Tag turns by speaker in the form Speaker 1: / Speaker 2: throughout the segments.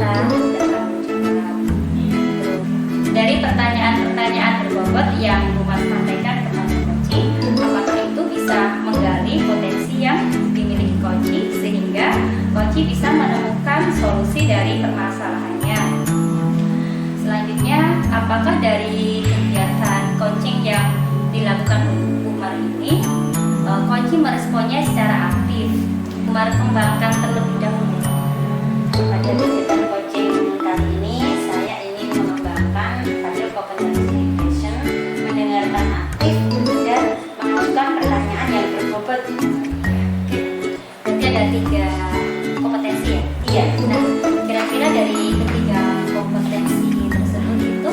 Speaker 1: tidak terlalu cepat. Dari pertanyaan-pertanyaan berbobot yang Bu Mas sampaikan kepada Koci, apakah itu bisa menggali potensi yang dimiliki Koci sehingga Koci bisa menemukan solusi dari permasalahannya. Selanjutnya, apakah dari kegiatan coaching yang dilakukan Bu Umar ini, Koci meresponnya secara aktif? Bu Umar kembangkan terlebih dahulu.
Speaker 2: Pada kegiatan coaching kali ini, saya ingin mengembangkan pada competency education, mendengarkan aktif dan mengajukan pertanyaan yang berbobot.
Speaker 1: Berarti ada 3 kompetensi ya?
Speaker 2: Iya.
Speaker 1: Nah, kira-kira dari ketiga kompetensi tersebut itu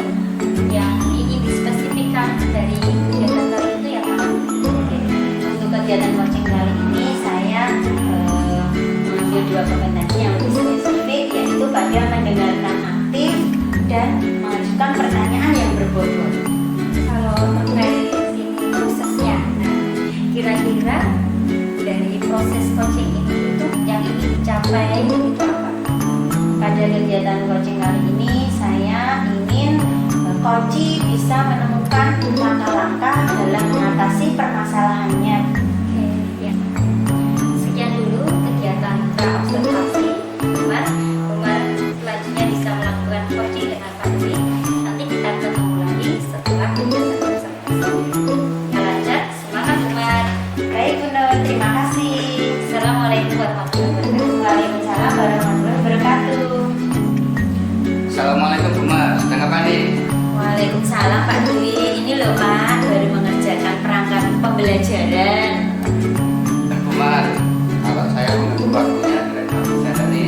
Speaker 1: yang ingin dispesifikkan dari kegiatan kali itu yang mana?
Speaker 2: Oke. Untuk kegiatan coaching kali ini, saya mengambil 2 kompetensi yang lebih spesifik, yaitu pada mendengarkan aktif dan mengajukan pertanyaan yang berbobot.
Speaker 1: Kalau terkait ini prosesnya, nah, kira-kira dari proses coaching ini itu yang ingin dicapai itu apa?
Speaker 2: Pada kegiatan coaching kali ini, saya ingin coach bisa menemukan langkah-langkah dalam mengatasi permasalahannya.
Speaker 1: Oke, ya. Sekian dulu kegiatan pra-observasi. Umar selanjutnya bisa melakukan coaching dengan Pak Dwi. Nanti kita ketemu lagi setelah kegiatan observasi. Lancar, semangat Umar.
Speaker 2: Baik, Bu Nur, terima kasih.
Speaker 1: Assalamualaikum warahmatullahi wabarakatuh.
Speaker 2: Waalaikumsalam warahmatullahi wabarakatuh.
Speaker 3: Assalamualaikum Bu Umar, sedang apa nih?
Speaker 2: Waalaikumsalam Pak Dwi. Ini loh Pak, baru mengerjakan perangkat pembelajaran.
Speaker 3: Bu Umar, kalau saya menunggu waktunya kira-kira bisa tadi.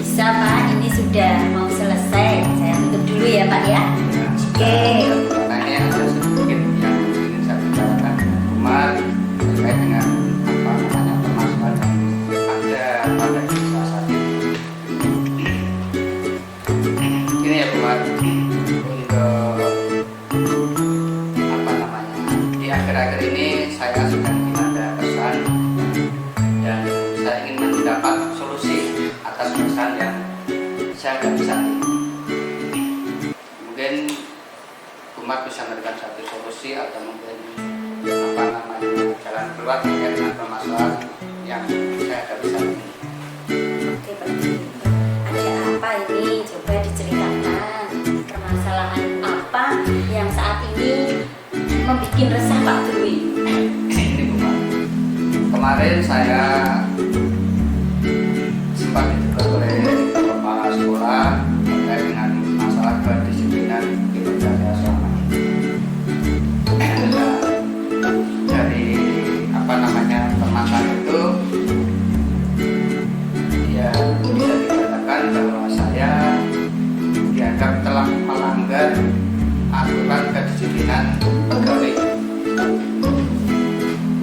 Speaker 2: Bisa Pak, ini sudah mau selesai. Saya tutup dulu ya Pak ya. Oke.
Speaker 3: Nah ini ada sedikit yang ingin saya bicarakan dengan Bu Umar terkait dengan apa namanya permasalahan yang ada pada desa saat ini. Ini ya Bu Umar, untuk apa namanya di akhir-akhir ini saya sedang ada kesan dan saya ingin mendapat solusi atas kesan yang saya nggak bisa. Mungkin umat bisa memberikan satu solusi atau mungkin apa namanya jalan keluar terkait dengan permasalahan yang saya nggak bisa.
Speaker 2: Oke Pak Dwi. Ada apa ini? Coba diceritakan. Permasalahan apa yang saat ini membuat resah Pak Dwi?
Speaker 3: Ini Umar, kemarin saya sempat ditegur oleh kepala sekolah terkait dengan masalah kedisiplinan di kerja selama ini. Nah, dari apa namanya permasalahan itu ya bisa dikatakan bahwa saya dianggap telah melanggar aturan kedisiplinan pegawai.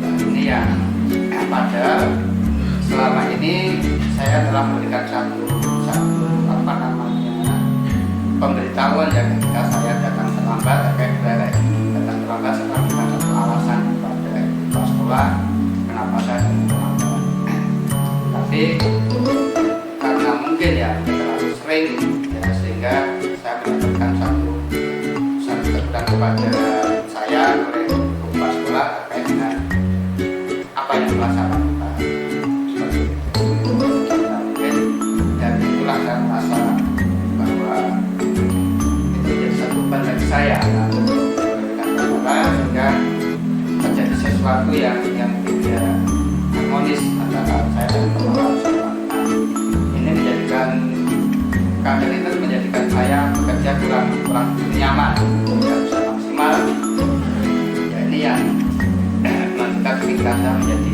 Speaker 3: Nah, ini yang padahal selama ini saya telah memberikan satu apa namanya pemberitahuan ya ketika saya datang terlambat datang terlambat saya memberikan satu alasan kepada kepala sekolah kenapa saya terlambat. Tapi karena mungkin ya terlalu sering ya sehingga saya mendapatkan satu teguran kepada saya oleh kepala sekolah terkait dengan apa yang telah saya lakukan. Seperti itu. Nah, mungkin dari itulah saya merasa bahwa itu menjadi satu beban bagi saya untuk memberikan pertolongan sehingga terjadi sesuatu yang tidak harmonis antara saya dan kepala sekolah. Ini menjadikan keadaan itu menjadikan saya bekerja kurang nyaman, tidak bisa maksimal. Ya ini yang menentukan pikiran saya menjadi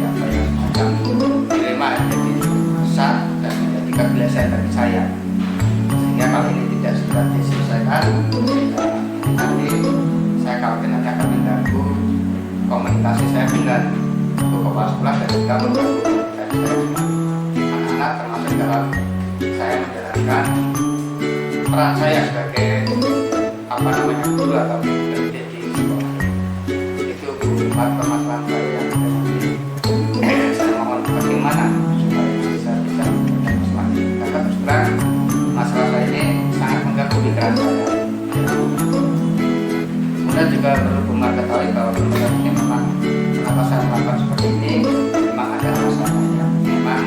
Speaker 3: apa ya semacam dilema, jadi susah dan menjadi kebiasaan bagi saya. Sehingga kalau ini tidak segera diselesaikan, nanti saya khawatir nanti akan mengganggu komunikasi saya dengan kepala sekolah dan juga mengganggu komunikasi saya dengan anak-anak, termasuk dalam saya menjalankan peran saya sebagai apa namanya guru atau pendidik di sekolah. Itu bukan permasalahan saya yang saya mohon bagaimana supaya bisa menyelesaikan masalah ini. Karena terus terang pikiran saya. Kemudian juga perlu Bumar ketahui bahwa sebenarnya ini memang kenapa saya melakukan seperti ini memang ada alasannya. Memang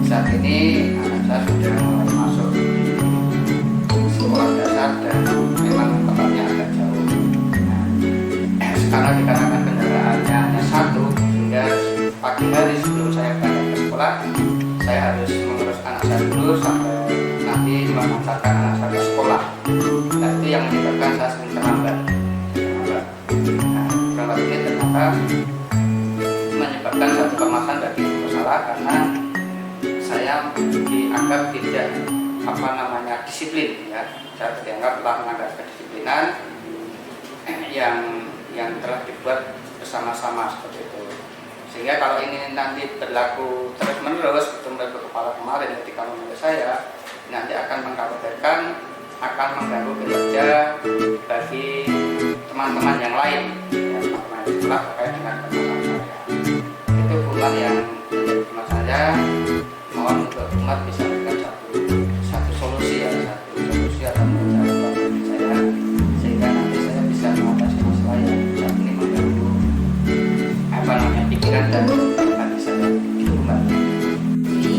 Speaker 3: saat ini anak saya sudah mulai masuk di sekolah dasar dan memang tempatnya agak jauh. Nah, sekarang dikarenakan kendaraannya hanya satu, sehingga pagi hari sebelum saya berangkat ke sekolah, saya harus mengurus anak saya dulu sampai nanti mengantarkan anak saya ke sekolah. Nah, itu yang menyebabkan saya sering terlambat. Nah, terlambat ini ternyata menyebabkan satu permasalahan bagi masalah karena saya dianggap tidak disiplin, ya. Saya dianggap telah melanggar kedisiplinan yang telah dibuat bersama-sama seperti itu. Sehingga kalau ini nanti berlaku terus-menerus, mulai kepala kemarin ketika menurut saya nanti akan mengkhawatirkan, akan mengganggu kinerja bagi teman-teman yang lain, ya, teman-teman di sekolah terkait dengan permasalahan saya. Itu umat yang menjadi umat saya. Mohon untuk umat bisa memberikan satu solusi, ya, satu solusi atau menjawab bagi saya, sehingga nanti saya bisa mengatasi masalah yang saat ini mengganggu pikiran dan hati saya di rumah.
Speaker 2: Jadi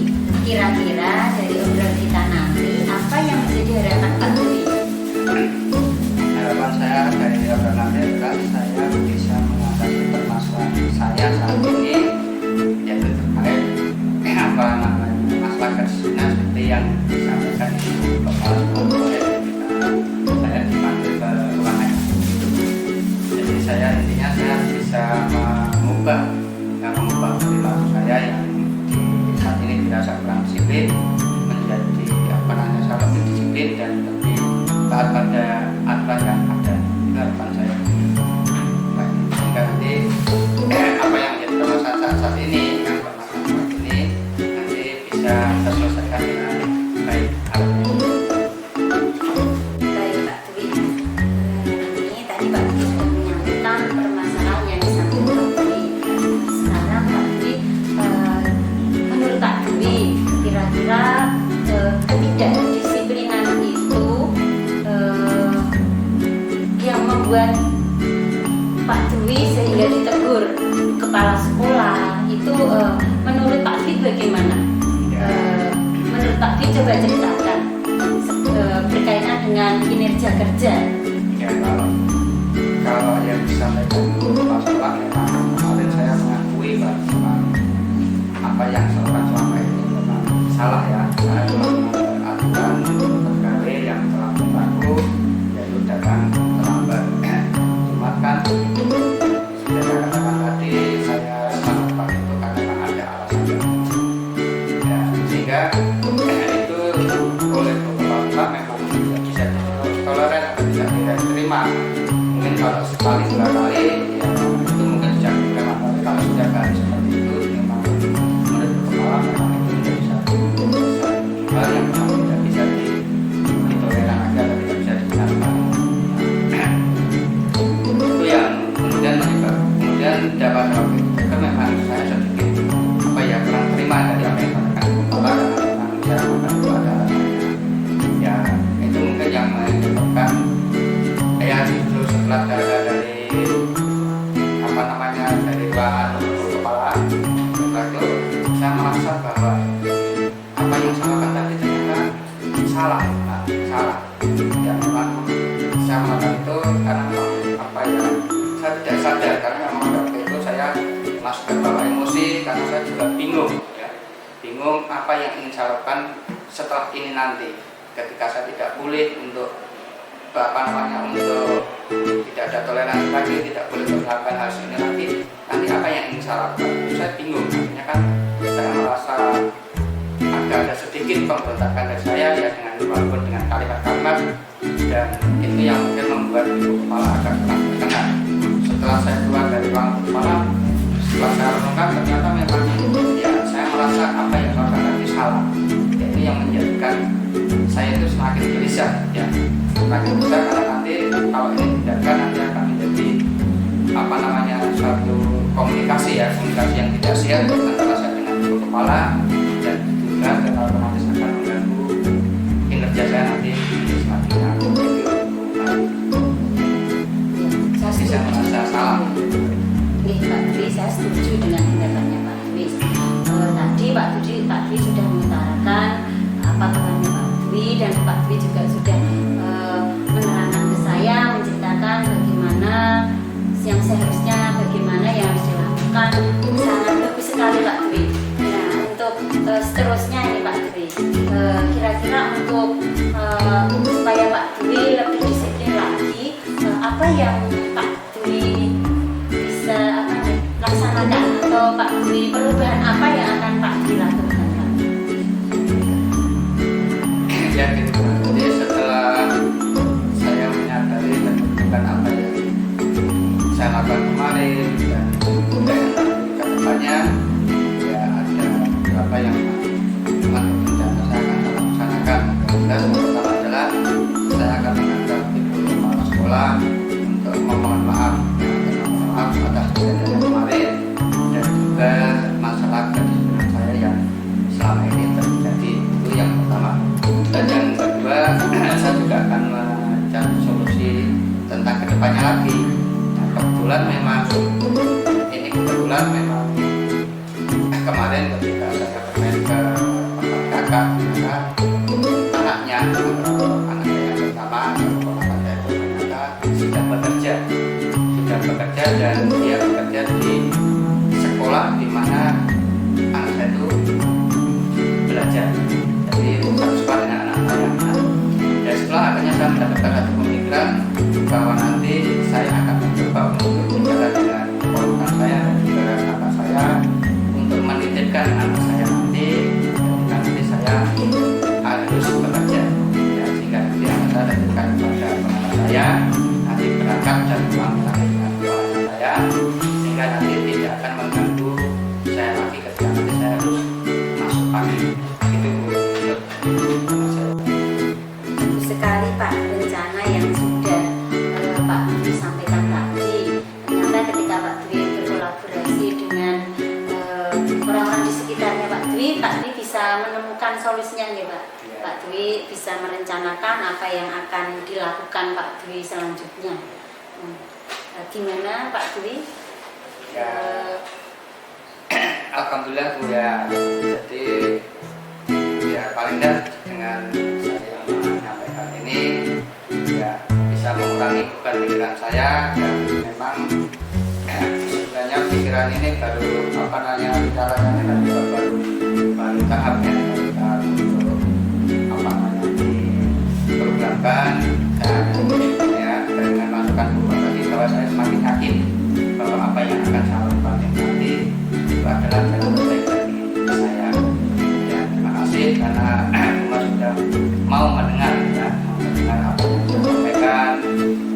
Speaker 2: kira-kira dari obrolan kita nanti apa yang menjadi harapan Pak Dwi?
Speaker 3: Harapan saya dari obrolan nanti adalah saya bisa mengatasi permasalahan saya saat ini, yaitu terkait masalah kedisiplinan seperti yang disampaikan di kepala sekolah saya dipanggil ke ruangan. Jadi intinya saya bisa mengubah perilaku saya yang saat ini dirasa kurang disiplin menjadi saya lebih disiplin dan lebih taat pada aturan yang ada. Itu harapan saya. Sehingga nanti apa yang menjadi permasalahan saat ini, yang permasalahan ini nanti bisa terselesaikan dengan baik.
Speaker 2: Baik Pak Dwi, ini tadi Pak Dwi sudah menyampaikan permasalahan yang disampaikan Pak Dwi. Sekarang Pak Dwi, menurut Pak Dwi, kira-kira ketidakdisiplinan itu yang membuat Pak Dwi sehingga ditegur kepala sekolah itu menurut Pak Dwi bagaimana? Menurut Pak Dwi coba ceritakan berkaitan dengan kinerja kerja.
Speaker 3: Ya, kalau yang disampaikan kepala sekolah memang kemarin saya mengakui bahwa apa yang selama ini memang salah, ya. Saya melanggar aturan pegawai yang telah berlaku, yaitu datang terlambat. Cuma kan sudah saya katakan tadi, saya melakukan itu karena memang ada alasan. Ya, sehingga itu oleh kepala sekolah memang tidak bisa ditoleran atau tidak diterima. Mungkin kalau sekali dua kali, ya itu mungkin sudah berapa kali. Kalau sudah kali seperti itu, memang menurut kepala memang itu menjadi satu hal yang memang tidak bisa ditoleran aja atau tidak bisa dibenarkan. Itu yang kemudian dapat waktu memang saya sedikit kurang terima dari apa yang dikatakan kepala, karena memang saya membantu ada alasannya. Ya itu mungkin yang menyebabkan justru setelah dari ruangan kepala, setelah itu saya merasa bahwa apa yang saya lakukan tadi ternyata salah. Ya memang saya melakukan itu karena saya tidak sadar, karena memang waktu itu saya masuk ke bawah emosi karena saya juga bingung apa yang ingin saya lakukan setelah ini nanti, ketika saya tidak boleh untuk untuk tidak ada toleransi lagi, tidak boleh melakukan hal ini nanti apa yang ingin saya lakukan. Itu saya bingung, artinya kan saya merasa agak ada sedikit pemberontakan dari saya, ya, dengan walaupun dengan kalimat-kalimat, dan itu yang mungkin membuat ibu kepala agak kurang berkenan. Setelah saya keluar dari ruang kepala, setelah saya renungkan, ternyata memang ya saya merasa apa yang saya lakukan tadi salah. Itu yang menjadikan saya itu semakin gelisah, ya, semakin gelisah karena nanti kalau ini dibiarkan nanti akan menjadi suatu komunikasi yang tidak sehat antara saya dengan ibu kepala, dan juga otomatis akan mengganggu kinerja saya nanti semakin
Speaker 2: dan Pak Dwi juga sudah menerangkan ke saya, menceritakan bagaimana yang seharusnya, bagaimana yang harus dilakukan. Sangat bagus sekali Pak Dwi. Nah, untuk seterusnya ini Pak Dwi, kira-kira untuk supaya Pak Dwi lebih disiplin lagi, apa yang Pak Dwi bisa laksanakan, atau Pak Dwi perubahan apa yang akan Pak Dwi lakukan Pak?
Speaker 3: Ya gitu. Jadi setelah saya menyadari dan menemukan apa yang saya lakukan kemarin dan ke depannya, ya ada beberapa yang memang rencana saya akan laksanakan. Yang pertama adalah saya akan mengantar ibu kepala sekolah untuk memohon maaf atas kejadian yang kemarin, dan juga masalah kedisiplinan saya yang selama ini terjadi. Itu yang pertama. Dan yang kedua, saya juga akan mencari solusi tentang kedepannya lagi. Nah, kebetulan memang kemarin ketika saya bermain ke kakak, maka anaknya, anak saya yang pertama, keponakan saya itu ternyata sudah bekerja dan dia bekerja di sekolah di mana anak saya itu belajar. Jadi satu sekolah dengan anak saya. Dan setelah akhirnya saya mendapatkan satu pemikiran bahwa nanti saya akan mencoba untuk bicara dengan keponakan saya dan juga kakak saya untuk menitipkan anak saya nanti, ketika nanti saya harus bekerja, ya, sehingga nanti anak saya dititipkan kepada keponakan saya, nanti berangkat dan pulang lagi dengan keponakan saya, sehingga nanti tidak akan mengganggu saya lagi ketika nanti saya harus masuk pagi. Itu
Speaker 2: Bagus sekali Pak, rencana yang sudah Pak Dwi sampaikan tadi. Ternyata ketika Pak Dwi berkolaborasi dengan orang-orang di sekitarnya Pak Dwi bisa menemukan solusinya ya Pak. Pak Dwi bisa merencanakan apa yang akan dilakukan Pak Dwi selanjutnya. Gimana Pak Dwi?
Speaker 3: Ya, alhamdulillah Bu ya. Jadi ya paling tidak dengan saya menyampaikan ini ya bisa mengurangi beban pikiran saya, dan memang sebenarnya pikiran ini baru caranya kan juga baru tahap ya, baru tahap untuk diprogramkan. Dan ya dengan masukan Bu tadi bahwa saya semakin yakin bahwa apa yang akan saya lakukan nanti itu adalah jalan terbaik bagi saya. Dan terima kasih karena Mas sudah mau mendengar apa yang saya sampaikan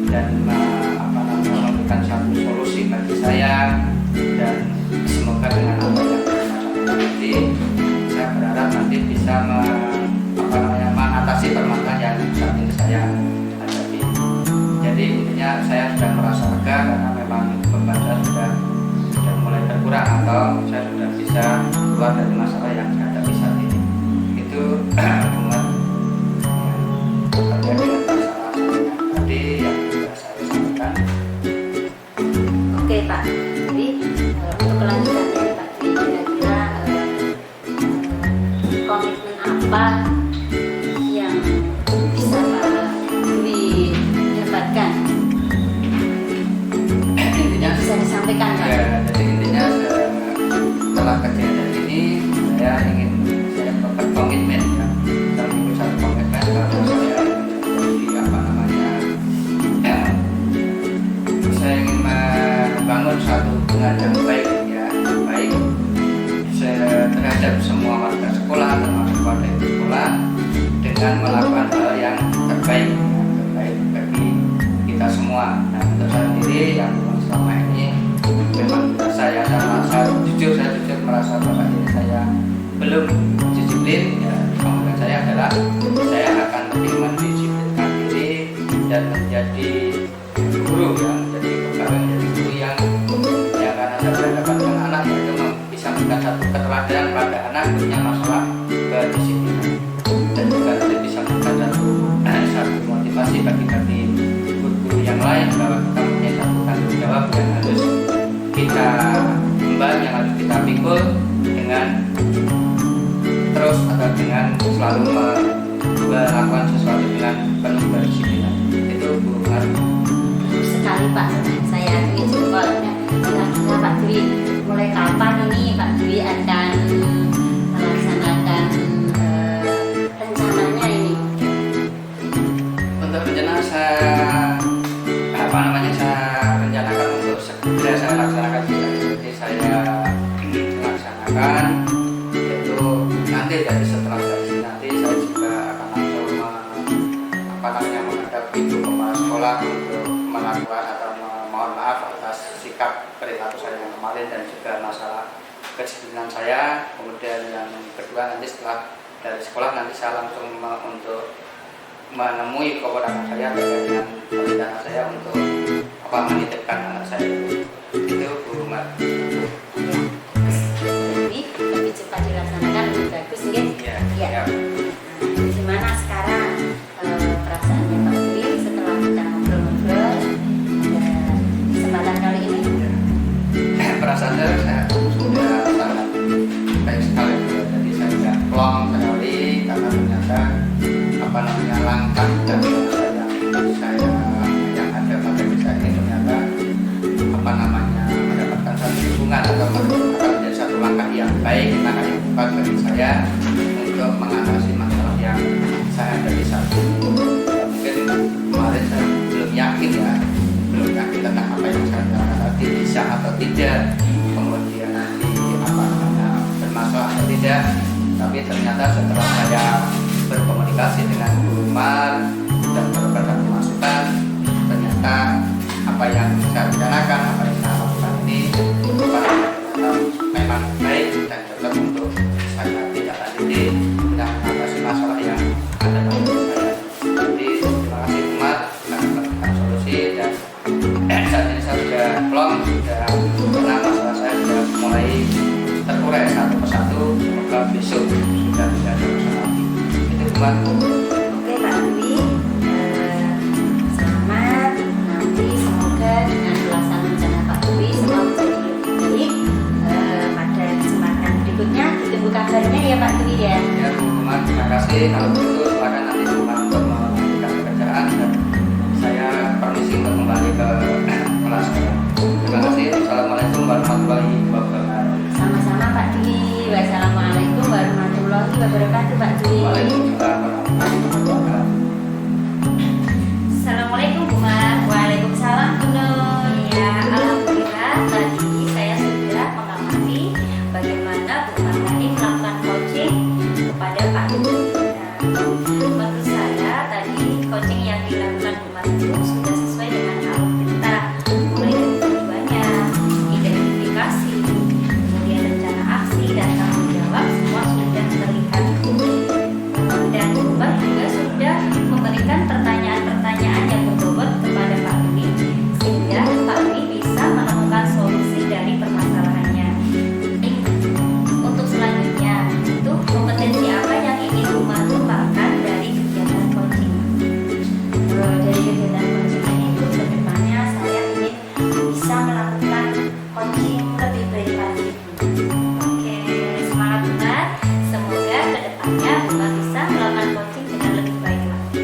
Speaker 3: dan memberikan satu solusi bagi saya. Dan semoga dengan apa yang saya sampaikan nanti, saya berharap nanti bisa mengatasi permasalahan yang saat ini saya hadapi. Jadi intinya saya sudah merasa lega karena memang beban saya sudah mulai berkurang, atau saya sudah bisa keluar dari masalah yang saya hadapi saat ini. Itu hubungan yang terkait dengan masalah tadi yang sudah saya sampaikan.
Speaker 2: Oke Pak, jadi untuk kelanjutannya Pak Dwi, kira-kira komitmen apa yang bisa Pak Dwi dapatkan?
Speaker 3: Intinya
Speaker 2: Bisa disampaikan Pak?
Speaker 3: ya, jadi intinya setelah kejadian ini saya berkomitmen ya, saya memiliki satu komitmen bahwa saya saya ingin membangun satu hubungan yang baik ya, baik terhadap semua warga sekolah, termasuk warga sekolah, dengan melakukan hal yang terbaik bagi kita semua. Nah, untuk saya sendiri yang selama ini memang saya jujur merasa bahwa ini saya belum disiplin ya. Komitmen saya adalah saya akan lebih mendisiplinkan diri dan menjadi guru ya, menjadi guru yang ya, karena saya berhadapan dengan anak itu bisa memberikan satu keteladanan pada anak punya masalah kedisiplinan, dan juga bisa memberikan satu motivasi bagi guru-guru yang lain bahwa kita punya satu tanggung jawab yang harus kita emban, yang harus kita pikul dengan terus atau dengan selalu dengan penuh kedisiplinan. Itu Bu Mar.
Speaker 2: Sekali Pak, saya akui jempol. Kira-kira Pak Dwi, mulai kapan ini Pak Dwi akan melaksanakan rencananya ini?
Speaker 3: Untuk rencana saya rencanakan untuk segera saya laksanakan juga. Jadi saya laksanakan yaitu nanti dari setelah dari sini nanti saya juga akan langsung menghadap ibu kepala sekolah untuk melakukan atau mohon maaf atas sikap perilaku saya yang kemarin dan juga masalah kedisiplinan saya. Kemudian yang kedua nanti setelah dari sekolah nanti saya langsung untuk menemui keponakan saya terkait dengan rencana saya untuk menitipkan anak saya. Itu Bu Mar.
Speaker 2: Jadi lebih cepat dilaksanakan lebih bagus, nggih?
Speaker 3: Ya.
Speaker 2: Gimana sekarang perasaannya Pak Dwi setelah kita ngobrol-ngobrol kesempatan kali ini?
Speaker 3: Perasaan saya sudah sangat baik sekali. Jadi saya tidak plong sekali karena ternyata langkah dan saya yang ada pada desa ini ternyata mendapatkan satu dukungan atau akan menjadi satu langkah yang baik, langkah yang tepat bagi saya untuk mengatasi masalah yang saya hadapi saat ini. Mungkin kemarin saya belum yakin tentang apa yang saya katakan tadi bisa atau tidak, kemudian nanti bermasalah atau tidak, tapi ternyata setelah saya berkomunikasi dengan Bu Mar dan berbagi masukan, ternyata apa yang saya rencanakan, apa yang saya lakukan ini memang baik dan cocok untuk saya tidak lanjuti dan mengatasi masalah yang ada pada diri saya. Jadi terima kasih Bu Mar telah memberikan solusi dan saat ini saya sudah plong, karena masalah saya sudah mulai terurai satu persatu. Semoga besok sudah tidak ada masalah lagi.
Speaker 2: Oke Pak Dwi, selamat. Nanti semoga dengan pelaksanaan rencana Pak Dwi semua menjadi lebih baik pada kesempatan berikutnya. Ditunggu kabarnya ya Pak Dwi ya.
Speaker 3: Ya Bu Mar, terima kasih. Kalau begitu silakan nanti Bu Mar untuk melanjutkan pekerjaan dan saya permisi untuk kembali ke kelas. Terima kasih. Assalamualaikum warahmatullahi wabarakatuh.
Speaker 2: Sama-sama Pak Dwi. Wassalamualaikum warahmatullahi wabarakatuh Pak Dwi.
Speaker 3: Waalaikumsalam warahmatullahi wabarakatuh.
Speaker 1: Assalamualaikum Bu Mar.
Speaker 2: Waalaikumsalam Bu Nur.
Speaker 1: Ya, alhamdulillah tadi saya sudah mengamati bagaimana Bu Mar tadi melakukan coaching kepada Pak Dwi. Menurut saya tadi coaching yang dilakukan Bu Mar itu sudah sesuai dengan alur perintah, mulai dari tujuannya, identifikasi, kemudian rencana aksi dan tanggung jawab semua sudah terlihat. Dan Bu Mar juga sudah memberikan pertanyaan-pertanyaan yang berbobot kepada Pak Dwi sehingga Pak Dwi bisa menemukan solusi dari permasalahannya. Untuk selanjutnya itu kompetensi apa yang ingin Bu Mar kembangkan dari kegiatan coaching?
Speaker 2: Dari kegiatan coaching itu kedepannya saya ingin bisa melakukan coaching lebih baik lagi.
Speaker 1: Oke, semangat Bu Mar. Semoga kedepannya Bu Mar bisa melakukan coaching dengan lebih baik lagi.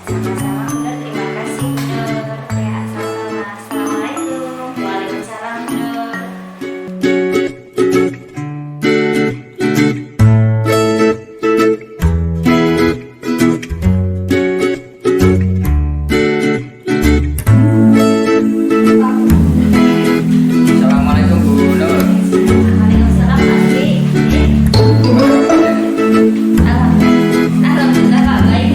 Speaker 2: Sama-sama Bu Nur, terima kasih Bu Nur.
Speaker 1: Ya, sama-sama. Assalamualaikum.
Speaker 2: Waalaikumsalam Bu Nur.
Speaker 3: Assalamualaikum Bu Nur.
Speaker 1: Waalaikumsalam Pak Dwi. Alhamdulillah Pak, baik.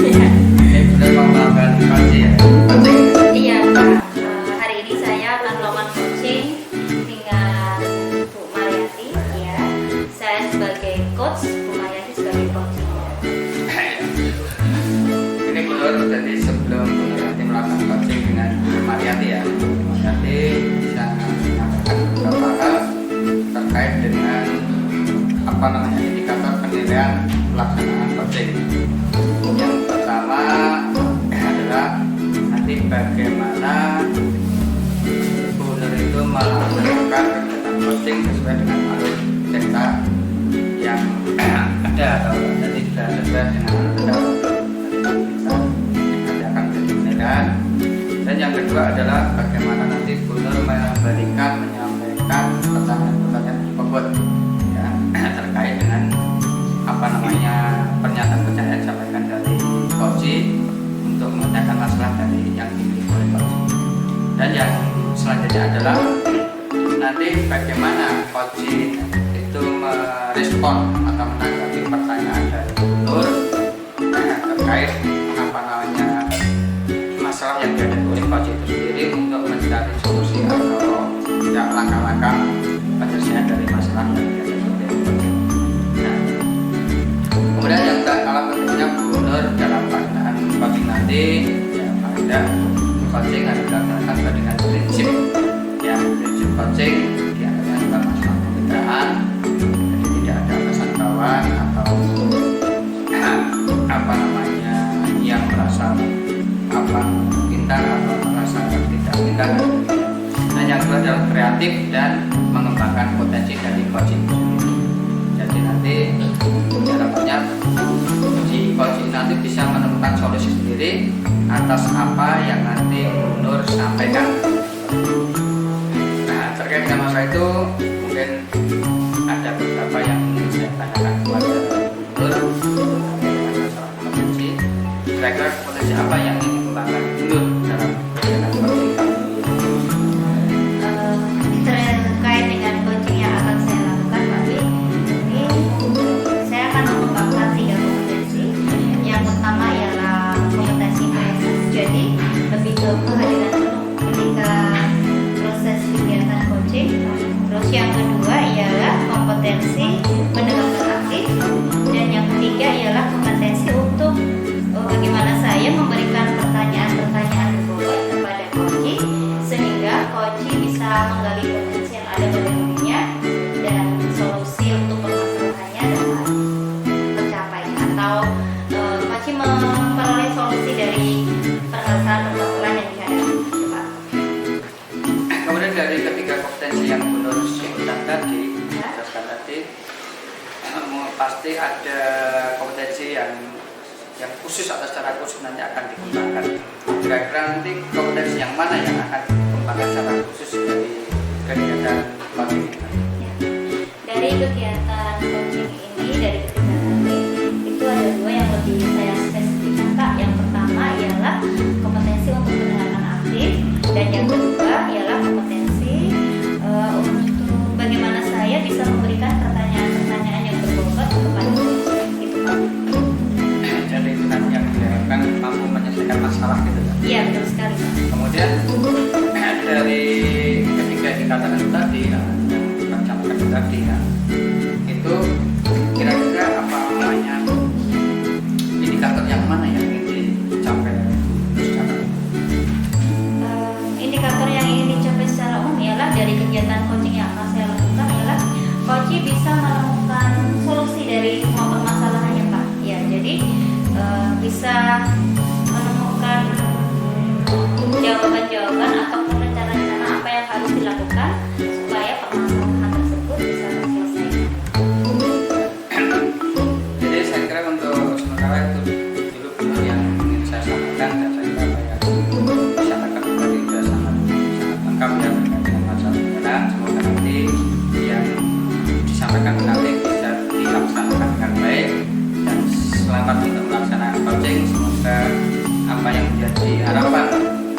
Speaker 1: Ya.
Speaker 3: Ini sudah melakukan kaji ya? Kaji.
Speaker 1: Iya Pak, hari ini saya akan melakukan coaching dengan Bu Mariati. Ya, saya sebagai coach, Bu Mariati sebagai coach.
Speaker 3: Ini Bu Nur, jadi sebelum Bu Nur nanti melakukan coaching dengan Bu Mariati ya, nanti bisa menyampaikan beberapa hal terkait dengan indikator penilaian pelaksanaan coaching. Yang pertama adalah nanti bagaimana Bu Nur itu melaksanakan kegiatan coaching sesuai dengan alur cerita yang ada atau tadi sudah sesuai dengan alur cerita. dari yang dimiliki oleh coaching. Dan yang selanjutnya adalah nanti bagaimana coaching itu merespon atau menanggapi pertanyaan dari gubernur terkait masalah yang dihadapi oleh coaching itu sendiri untuk mencari solusi atau ya, langkah-langkah penyelesaian dari masalah yang dihadapi oleh coaching. Nah, kemudian yang alat pentingnya gubernur dalam pelaksanaan coaching nanti ya pada coaching harus dilaksanakan dengan prinsip coaching diantaranya adalah masalah perbedaan, jadi tidak ada kesan kawan atau yang merasa pintar atau merasa tidak pintar. Nah, yang kedua adalah kreatif dan mengembangkan potensi dari coaching. Jadi nanti harapannya si coaching nanti bisa menemukan solusi sendiri atas apa yang nanti gubernur sampaikan. Nah, terkait dengan masalah itu mungkin ada beberapa yang ingin saya tanyakan kepada gubernur dengan masalah potensi. Kira-kira potensi apa yang ingin dikembangkan gubernur dalam kegiatan coaching kami?
Speaker 2: Terkait dengan coaching yang akan saya lakukan, Pak Wi, ini saya akan mengembangkan 3 kompetensi. Yang pertama ialah kompetensi presence, jadi lebih ke kehadiran penuh ketika proses kegiatan coaching. Terus yang kedua ialah kompetensi mendengarkan aktif, dan yang ketiga ialah kompetensi untuk bagaimana saya memberikan pertanyaan-pertanyaan berbobot kepada coaching sehingga coaching bisa menggali potensi yang ada pada dirinya dan solusi untuk permasalahannya dapat tercapai, atau coaching memperoleh solusi dari permasalahan yang dihadapi.
Speaker 3: Kemudian dari ketiga kompetensi yang gubernur sebutkan tadi, jelaskan tadi, pasti ada kompetensi yang khusus atau secara khusus nanti akan dikembangkan. Kira-kira nanti kompetensi yang mana yang akan dikembangkan secara khusus dari kegiatan coaching ini?
Speaker 2: Ya. Dari kegiatan coaching ini, dari ketiga tadi, itu ada 2 yang lebih saya spesifikkan, Pak. Yang pertama ialah kompetensi untuk mendengarkan aktif, dan yang kedua ialah kompetensi untuk bagaimana saya bisa memberikan pertanyaan-pertanyaan yang berbobot kepada coaching. Gitu, Pak.
Speaker 3: Jadi itu nanti yang diharapkan mampu menyelesaikan masalah gitu ya.
Speaker 2: Iya, betul sekali, Pak.
Speaker 3: Kemudian dari ketiga indikator itu tadi, yang disampaikan tadi ya, itu kira-kira apa namanya indikator yang mana yang ingin dicapai secara umum?
Speaker 2: Indikator yang ingin dicapai secara umum ialah dari kegiatan coaching yang akan saya lakukan ialah coaching bisa menemukan solusi dari semua permasalahannya, Pak. Ya, jadi bisa menemukan jawaban-jawaban ataupun rencana-rencana apa yang harus dilakukan supaya permasalahan tersebut bisa terselesaikan.
Speaker 3: Jadi saya kira untuk sementara itu dulu benar yang ingin saya sampaikan, dan saya kira apa yang disampaikan tadi sudah sangat lengkap ya terkait dengan masalah jalan. Semoga nanti yang disampaikan nanti bisa dilaksanakan dengan baik, dan selamat untuk melaksanakan coaching. Semoga apa yang menjadi harapan,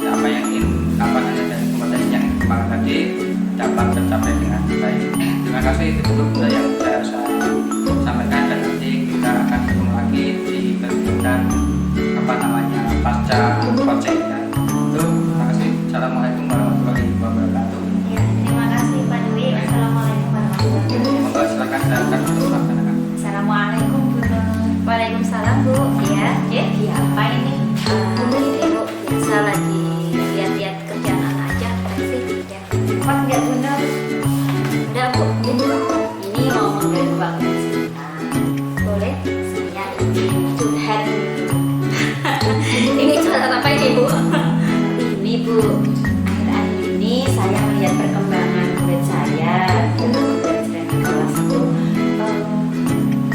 Speaker 3: apa yang ingin dari kompetensi yang dikembangkan tadi dapat tercapai dengan baik. Terima kasih, itu dulu yang saya sampaikan, dan nanti kita akan ketemu lagi di kegiatan pasca coaching ya. Itu, terima kasih. Assalamualaikum warahmatullahi wabarakatuh.
Speaker 2: Ya, terima kasih Pak Dwi. Assalamualaikum warahmatullahi wabarakatuh.
Speaker 3: Monggo silakan silakan untuk melaksanakan.
Speaker 2: Assalamualaikum Bu. Waalaikumsalam Bu. Ya, jadi apa ini? Ini Bu, biasa lagi lihat-lihat kerjaan anak aja. Sih, ya. Kuat nggak benar? Udah Bu. Ini mau mengganggu waktu sebentar. Boleh? Saya ingin curhat. Ini curhat apa ini Bu? Ini Bu, akhir-akhir ini saya melihat perkembangan murid saya dalam pembelajaran di kelas itu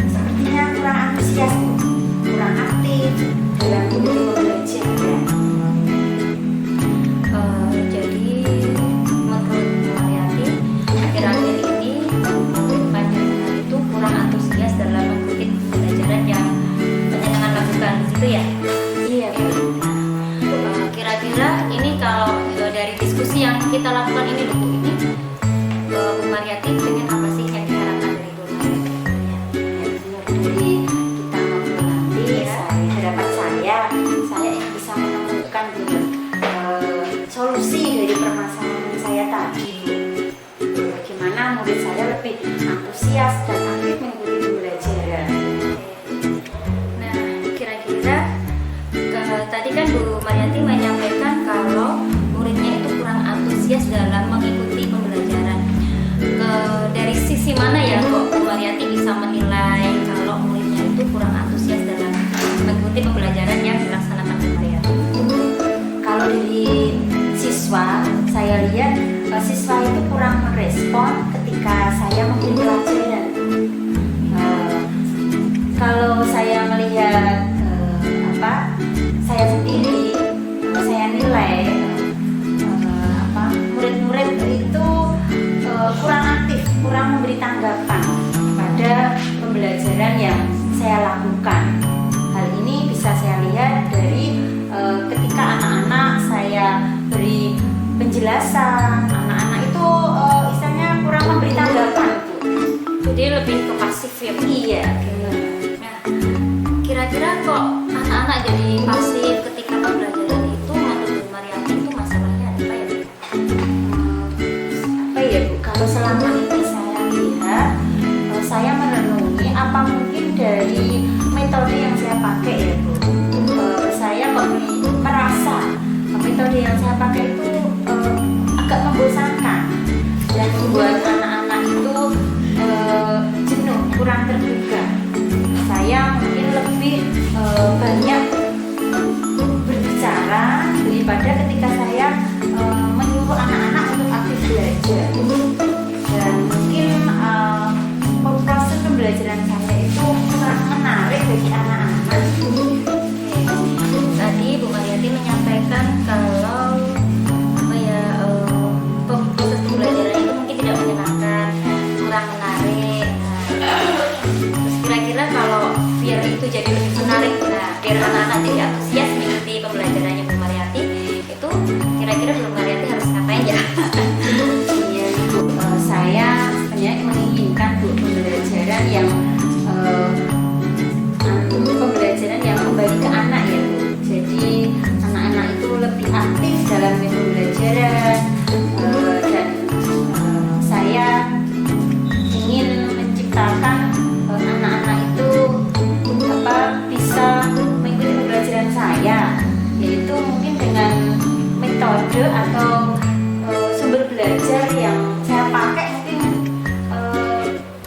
Speaker 2: sepertinya kurang antusias Bu, kurang aktif dalam mengikuti pembelajaran. Jadi menurut Bu Mariati, akhir-akhir ini panjenengan itu kurang antusias dalam mengikuti pembelajaran yang panjenengan lakukan di situ ya? Iya Bu.
Speaker 1: kita lakukan ini loh Bu, ini Bu Mariati pengen apa sih yang diharapkan dari Bu Mariati?
Speaker 2: Dari kita ngobrol nanti, harapan saya yang bisa menemukan solusi dari permasalahan saya tadi. Bagaimana murid saya lebih antusias dan aktif mengikuti pembelajaran.
Speaker 1: Nah, kira-kira tadi kan Bu Mariati menyampaikan kalau muridnya itu kurang antusias dalam mengikuti pembelajaran. Dari sisi mana ya kok Bu Mariati bisa menilai kalau muridnya itu kurang antusias dalam mengikuti pembelajaran yang dilaksanakan Bu Mariati?
Speaker 2: Kalau dari siswa, saya lihat siswa itu kurang merespon ketika saya memberi pelajaran. Kalau saya melihat saya sendiri, saya nilai murid-murid itu kurang aktif, kurang memberi tanggapan pada pembelajaran yang saya lakukan. Hal ini bisa saya lihat dari ketika anak-anak saya beri penjelasan, anak-anak itu istilahnya kurang memberi tanggapan Bu.
Speaker 1: Jadi lebih ke pasif ya Bu?
Speaker 2: Iya.
Speaker 1: Nah, kira-kira kok anak-anak jadi pasif ketika pembelajaran itu menurut Bu Mariati itu masalahnya apa ya Bu?
Speaker 2: Apa ya Bu? Kalau selama ini saya lihat, saya merenungi apa mungkin dari metode yang saya pakai ya Bu. Saya kok merasa metode yang saya pakai itu agak membosankan dan membuat anak-anak itu jenuh, kurang terbuka. Saya mungkin lebih banyak berbicara daripada ketika saya menyuruh anak-anak untuk aktif belajar. Dan mungkin proses pembelajaran saya itu kurang menarik bagi anak-anak.
Speaker 1: Tadi Bu Mariati menyampaikan kalau proses pembelajaran itu mungkin tidak menyenangkan, kurang menarik. Terus kira-kira kalau biar itu jadi lebih menarik, biar anak-anak jadi antusias mengikuti pembelajarannya Bu Mariati, itu kira-kira Bu Mariati harus ngapain ya?
Speaker 2: Iya Bu, saya sebenarnya menginginkan Bu pembelajaran yang kembali ke anak ya Bu. Jadi anak-anak itu lebih aktif dalam pembelajaran dan saya ingin menciptakan anak-anak itu bisa mengikuti pembelajaran saya, yaitu mungkin dengan metode atau sumber belajar yang saya pakai mungkin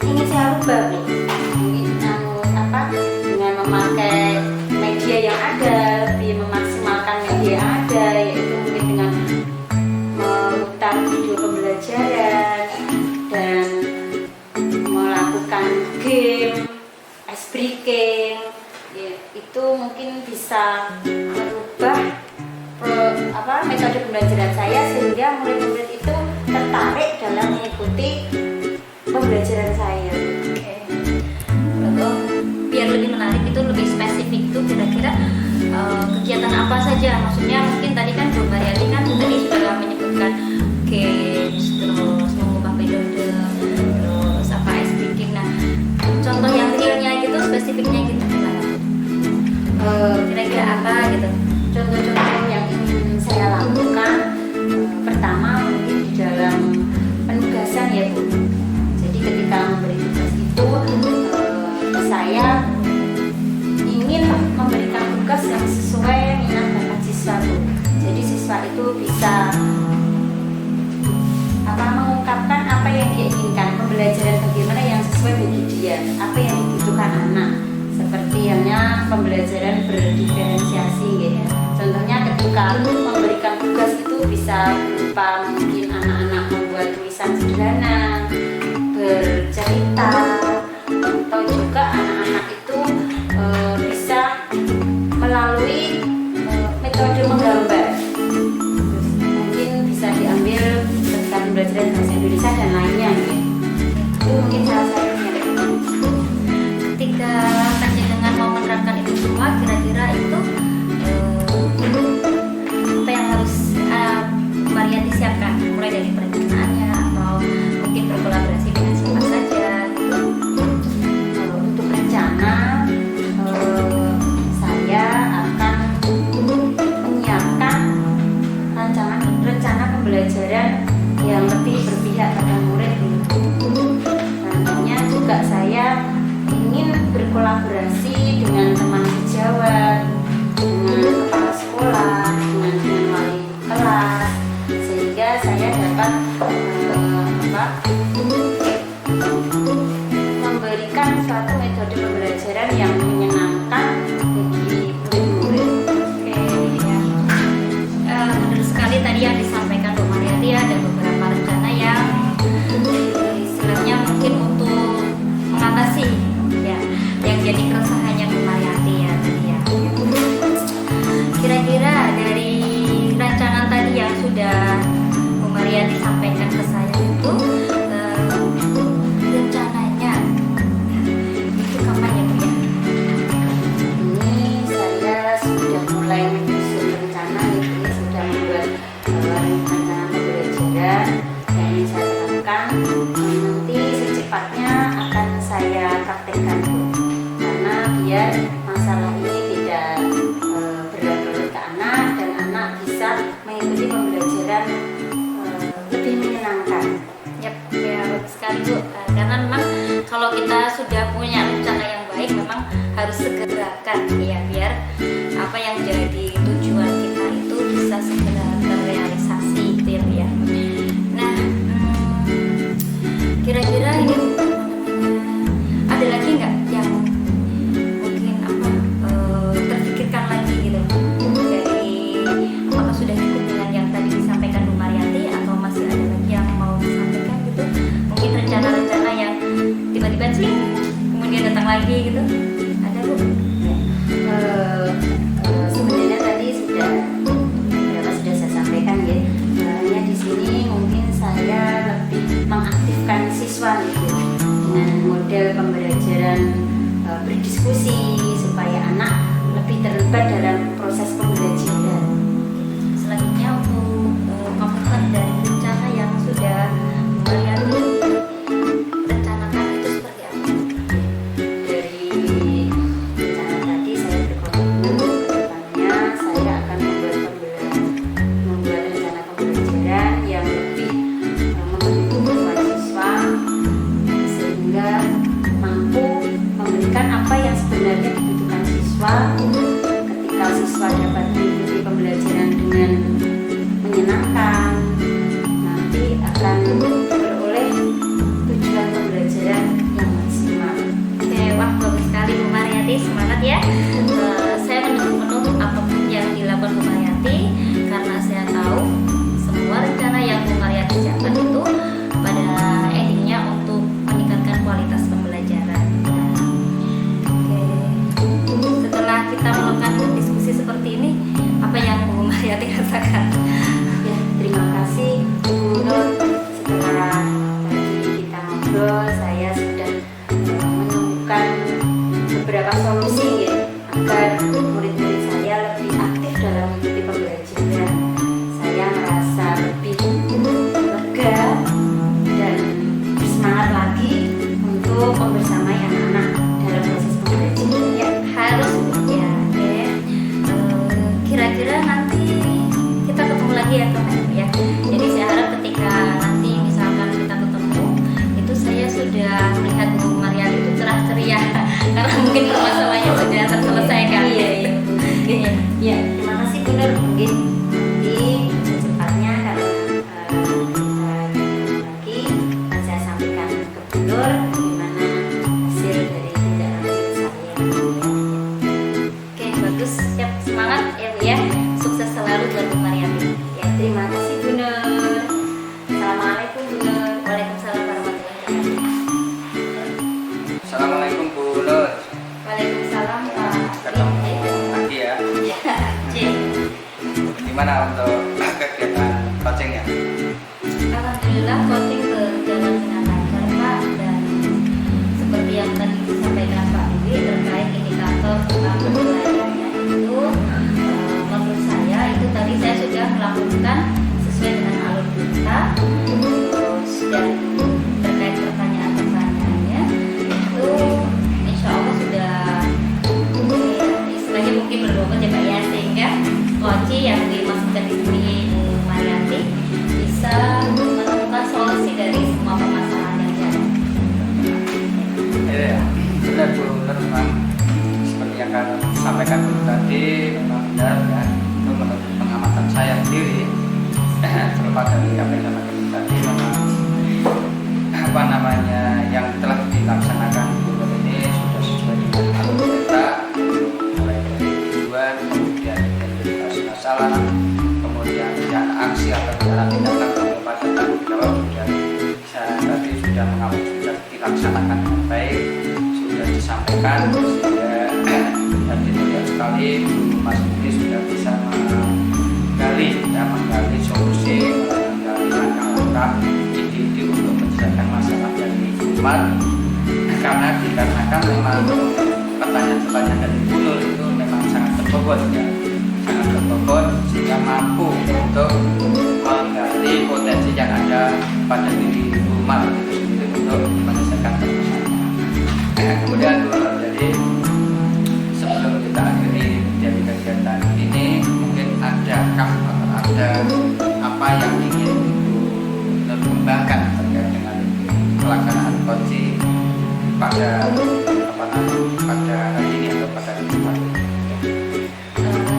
Speaker 2: ingin saya rubah Bu. Mungkin dengan memakai media yang ada, lebih memaksimalkan media yang ada, yaitu mungkin dengan memutar video pembelajaran dan melakukan game, ice breaking, ya, itu mungkin bisa merubah metode pembelajaran saya sehingga murid-murid itu tertarik dalam mengikuti pembelajaran saya.
Speaker 1: Biar lebih menarik itu lebih spesifik itu kira-kira kegiatan apa saja? Maksudnya mungkin tadi kan Bu Mariati kan tadi sudah menyebutkan games, terus mengubah metode, terus ice breaking. Nah, contoh yang realnya gitu, spesifiknya gitu gimana? Kira-kira apa gitu?
Speaker 2: Contoh-contoh yang ingin saya lakukan, pertama mungkin di dalam penugasan ya Bu. Jadi ketika memberi tugas itu saya ingin memberikan tugas yang sesuai minat bakat siswa Bu. Jadi siswa itu bisa mengungkapkan apa yang dia inginkan, pembelajaran bagaimana yang sesuai bagi dia, apa yang dibutuhkan anak. Seperti halnya pembelajaran berdiferensiasi gitu. Contohnya ketika memberikan tugas itu bisa berupa mungkin anak-anak membuat tulisan sederhana, bercerita, atau juga anak-anak itu bisa melalui metode menggambar. Mungkin bisa diambil tentang pembelajaran bahasa Indonesia dan lainnya. Itu mungkin salah satunya.
Speaker 1: Ketika panjenengan mau menerapkan itu semua, kira-kira itu apa yang harus Mariati siapkan mulai apa yang jadi tujuan kita itu bisa segera terrealisasi gitu ya Bu ya. Nah, kira-kira ini ada lagi nggak yang mungkin terpikirkan lagi gitu dari apakah sudah cukup dengan yang tadi disampaikan Bu Mariyati atau masih ada lagi yang mau disampaikan gitu? Mungkin rencana-rencana yang tiba-tiba cling kemudian datang lagi gitu, ada Bu?
Speaker 2: Sebenarnya tadi sudah saya sampaikan ya. Hanya di sini mungkin saya lebih mengaktifkan siswa gitu dengan model pembelajaran berdiskusi supaya anak lebih terlibat dalam proses pembelajaran.
Speaker 1: Selanjutnya untuk komentar dari rencana yang sudah Bu Mariyati rencanakan itu seperti apa?
Speaker 2: Dari rencana tadi saya berkomitmen ke depannya saya akan membuat rencana pembelajaran yang lebih mendukung siswa sehingga mampu memberikan apa yang sebenarnya dibutuhkan siswa. Ketika siswa dapat mengikuti pembelajaran dengan menyenangkan, nanti akan beroleh tujuan pembelajaran yang maksimal.
Speaker 1: Oke, wah bagus sekali Bu Mariyati, semangat ya. Saya mendukung penuh apapun yang dilakukan Bu Mariyati karena saya tahu semua rencana yang Bu Mariyati siapkan itu pada endingnya untuk meningkatkan kualitas pembelajaran. Oke, setelah kita melakukan diskusi seperti ini, apa yang Bu Mariyati rasakan?
Speaker 2: Ya, terima kasih Bu Nur. Setelah tadi kita ngobrol, saya sudah menemukan beberapa solusi ya, agar murid-murid saya lebih aktif dalam mengikuti pembelajaran. Saya merasa lebih lega dan bersemangat lagi untuk membersamai anak-anak dalam proses pembelajaran.
Speaker 1: Ya harus ya. Oke. Kira-kira nanti kita ketemu lagi ya teman-teman ya. Jadi saya harap ketika nanti misalkan kita ketemu itu saya sudah melihat Bu Mariyati itu cerah ceria karena mungkin permasalahannya sudah terselesaikan.
Speaker 2: Iya. Ya, terima kasih Bu Nur. Mungkin nanti secepatnya kalau kita ketemu lagi akan saya sampaikan ke Bu Nur bagaimana hasil dari tindak lanjut saya.
Speaker 1: Oke, bagus. Siap, semangat ya Bu ya. Sukses selalu buat Bu Mariyati.
Speaker 2: Ya, terima kasih Bu Nur. Assalamualaikum Bu Nur.
Speaker 1: Waalaikumsalam warahmatullahi wabarakatuh.
Speaker 3: Assalamualaikum Bu Nur.
Speaker 1: Waalaikumsalam Pak.
Speaker 3: Ketemu lagi ya.
Speaker 1: Cik.
Speaker 3: Gimana untuk kegiatan coachingnya?
Speaker 1: Alhamdulillah coaching berjalan dengan lancar Pak, dan seperti yang tadi disampaikan Pak Dwi terkait indikator tentang penilaiannya itu menurut saya itu tadi saya sudah melakukan sesuai dengan alur kita, terus dan terkait pertanyaan-pertanyaannya itu insya Allah sudah istilahnya mungkin berbobot ya Pak ya, sehingga coaching yang dimasukkan di sini Bu Mariyati bisa menemukan solusi dari semua permasalahan yang ada.
Speaker 3: Iya, benar Bu Nur, memang seperti yang kalian sampaikan dulu tadi, memang benar ya. Itu menurut pengamatan saya sendiri, terlepas dari apa yang sampaikan tadi, memang apa namanya yang telah dilaksanakan Bu Nur ini sudah sesuai dengan alur kita, mulai dari tujuan, kemudian identifikasi masalah, kemudian rencana aksi atau rencana tindakan sampai pada tanggung jawab sudah mengawal, sudah dilaksanakan dengan baik, sudah disampaikan, sehingga tadi terlihat sekali Mas Budi sudah bisa menggali solusi, menggali langkah-langkah ide-ide untuk menyelesaikan masalah dari umat, karena dikarenakan memang pertanyaan-pertanyaan dari Bu Nur itu memang sangat berbobot ya, sangat berbobot sehingga mampu untuk menggali potensi yang ada pada diri umat itu sendiri untuk menyelesaikan permasalahan. Kemudian Bu Nur, jadi sebelum kita akhiri dari kegiatan ini, mungkin adakah atau ada apa yang ingin Bu Nur kembangkan terkait dengan pelaksanaan coaching pada hari ini atau pada kesempatan ini?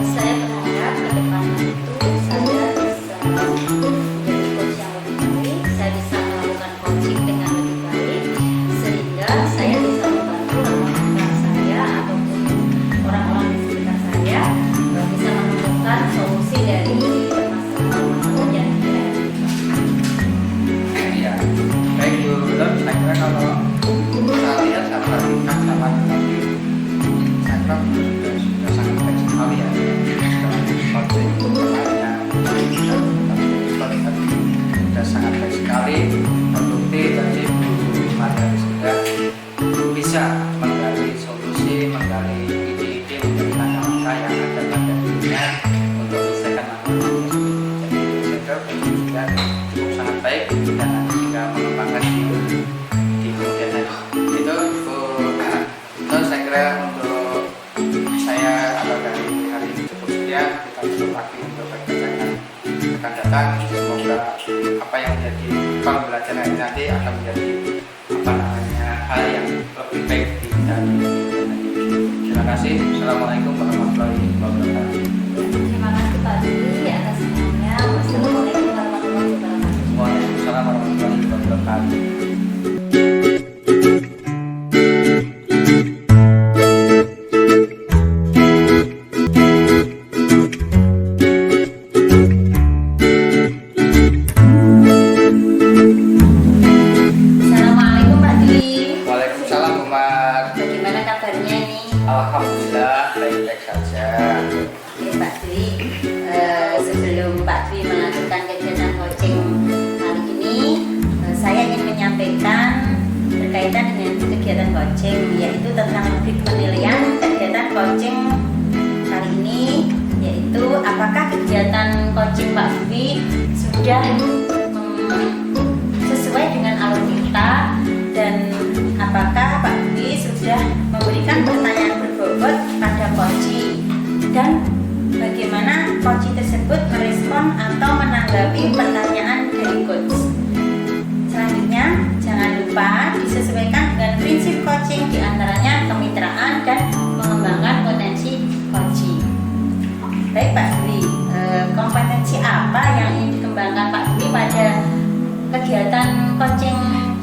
Speaker 3: Selamat pagi untuk pertanyaan akan datang. Semoga apa yang menjadi pembelajaran ini nanti akan menjadi hal yang lebih baik dari terima kasih. Assalamualaikum warahmatullahi wabarakatuh.
Speaker 2: Terima kasih Pak Dwi atas semuanya. Wassalamualaikum warahmatullahi wabarakatuh.
Speaker 3: Waalaikumsalam warahmatullahi wabarakatuh.
Speaker 2: Assalamualaikum Pak Dwi.
Speaker 3: Waalaikumsalam Umar.
Speaker 2: Bagaimana kabarnya ini?
Speaker 3: Alhamdulillah baik-baik saja.
Speaker 2: Oke Pak Dwi, sebelum Pak Dwi melanjutkan kegiatan coaching kali ini, saya ingin menyampaikan berkaitan dengan kegiatan coaching, yaitu tentang metode penilaian kegiatan coaching kali ini, yaitu apakah kegiatan coaching Pak Dwi sudah sesuai dengan alur kita, dan apakah Pak Dwi sudah memberikan pertanyaan berbobot pada coach, dan bagaimana coach tersebut merespon atau menanggapi pertanyaan dari coach. Selanjutnya, jangan lupa disesuaikan dengan prinsip coaching, diantaranya kemitraan dan mengembangkan potensi coaching. Baik Pak Dwi, kompetensi apa yang ingin dikembangkan Pak Dwi pada kegiatan coaching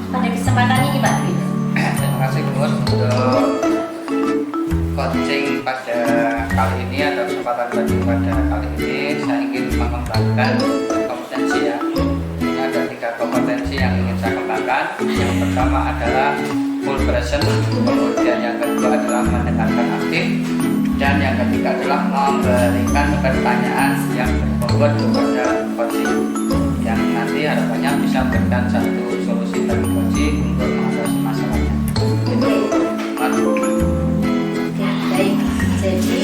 Speaker 2: pada kesempatan ini Pak Dwi?
Speaker 3: Terima kasih Gus untuk coaching pada kali ini atau kesempatan coaching pada kali ini. Saya ingin mengembangkan kompetensi ya. Ini ada 3 kompetensi yang ingin saya kembangkan. Yang pertama adalah full present, kemudian yang kedua adalah mendengarkan aktif, dan yang ketiga adalah memberikan pertanyaan yang berbobot kepada coaching, yang nanti harapannya bisa memberikan satu solusi bagi coaching untuk mengatasi masalahnya. Itu
Speaker 2: Baik, jadi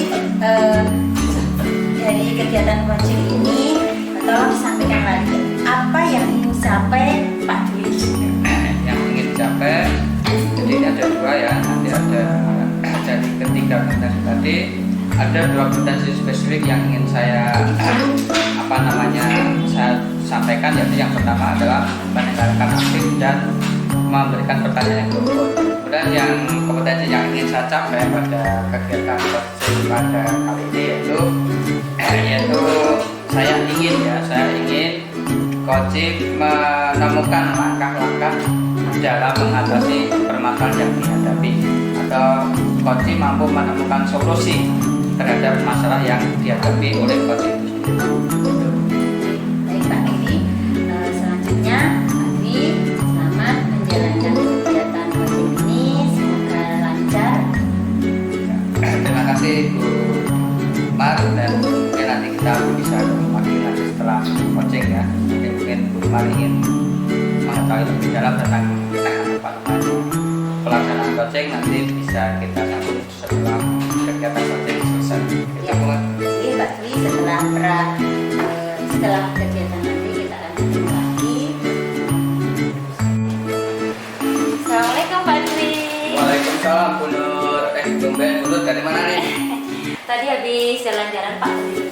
Speaker 2: dari kegiatan coaching ini tolong disampaikan lagi apa yang ingin dicapai Pak Dwi.
Speaker 3: yang ingin dicapai, jadi ini ada 2 ya, nanti ada dari ketiga kompetensi tadi ada 2 kompetensi spesifik yang ingin saya saya sampaikan, yaitu yang pertama adalah mendengarkan aktif dan memberikan pertanyaan yang berbobot. Kemudian yang kompetensi yang ingin saya capai pada kegiatan coaching pada kali ini yaitu saya ingin coaching menemukan langkah-langkah dalam mengatasi permasalahan yang dihadapi, atau coaching mampu menemukan solusi terhadap masalah yang dihadapi oleh coaching itu sendiri.
Speaker 2: Baik Pak Dwi, selanjutnya Pak Dwi selamat menjalankan kegiatan coaching ini, semoga lancar.
Speaker 3: Terima kasih Bu Mar, dan mungkin nanti kita bisa ketemu lagi nanti setelah coaching ya. Mungkin Bu Mar ingin mengetahui lebih dalam tentang pelaksanaan coaching, nanti bisa kita sambung setelah kegiatan coaching selesai.
Speaker 2: Ya, oke Pak Dwi, setelah kegiatan nanti kita akan ketemu lagi.
Speaker 1: Assalamualaikum Pak Dwi.
Speaker 3: Waalaikumsalam Bu Nur. Tumben Bu Nur dari mana nih?
Speaker 1: Tadi habis jalan-jalan Pak Dwi.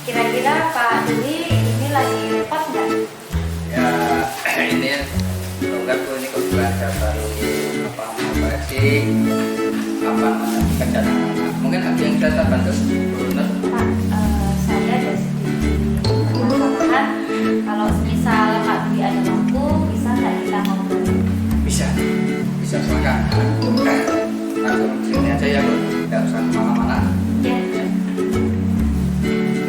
Speaker 1: Kira-kira Pak Dwi ini lagi repot nggak?
Speaker 3: Ya ini enggak Bu, ini kebetulan saya baru koreksi kerjaan anak. Mungkin ada yang bisa saya bantu Bu Nur?
Speaker 1: Pak, saya ada sedikit permasalahan. Kalau misal Pak Dwi ada waktu, bisa nggak kita ngobrol?
Speaker 3: Bisa silakan. Langsung sini aja ya Bu, nggak usah kemana-mana.
Speaker 1: Ya.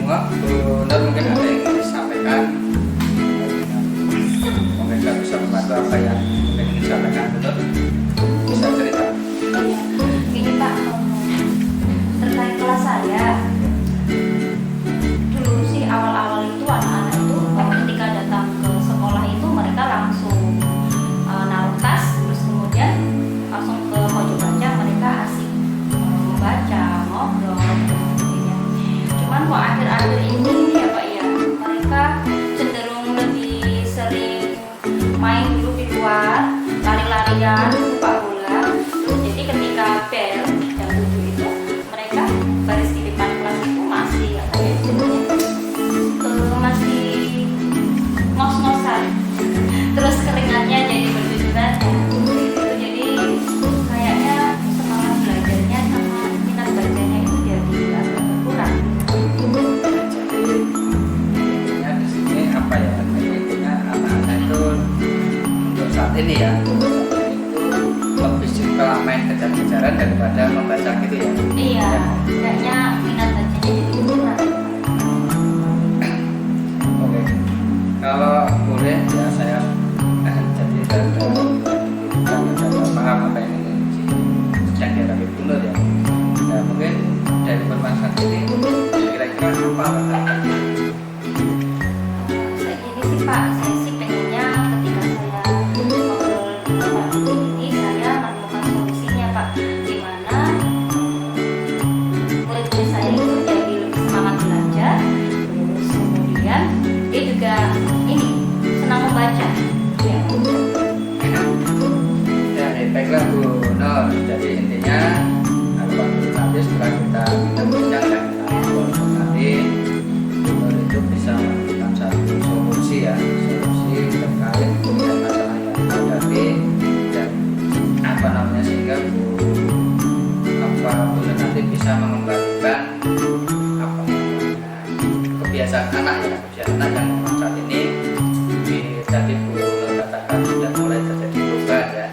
Speaker 3: Enggak, Bu Nur mungkin ada yang ingin disampaikan. Mungkin saya bisa membantu apa yang mungkin ingin disampaikan Bu Nur. Bisa cerita.
Speaker 1: Ini Pak, terkait kelas saya. Dulu sih awal-awal itu anak-anak itu ketika datang ke sekolah itu mereka langsung naruh tas, terus kemudian langsung ke pojok baca, mereka asik membaca, ngobrol, dan sebagainya. Cuman kok akhir-akhir ini ya Pak ya, mereka cenderung lebih sering main dulu di luar, lari-larian, sepak bola. Terus jadi ketika bel jam 7 itu mereka baris di depan kelas itu masih
Speaker 3: Kira-kira apa harapannya?
Speaker 2: Ini sih Pak, saya sih pengennya ketika saya ngobrol dengan Pak Guru ini, saya menemukan solusinya Pak, dimana murid-murid saya itu jadi lebih semangat belajar, terus kemudian dia juga ini senang membaca. Ya.
Speaker 3: Ya, baiklah Bu Nur. Jadi intinya harapan Bu nanti setelah kita bincang dan kita ngobrol nanti, Bu Nur itu bisa memberikan satu solusi ya, solusi terkait dengan masalah yang dihadapi dan apa namanya sehingga Bu Nur nanti bisa mengembalikan apa namanya kebiasaan anak ya, kebiasaan anak yang memang saat ini tadi Bu Nur katakan sudah mulai terjadi perubahan ya,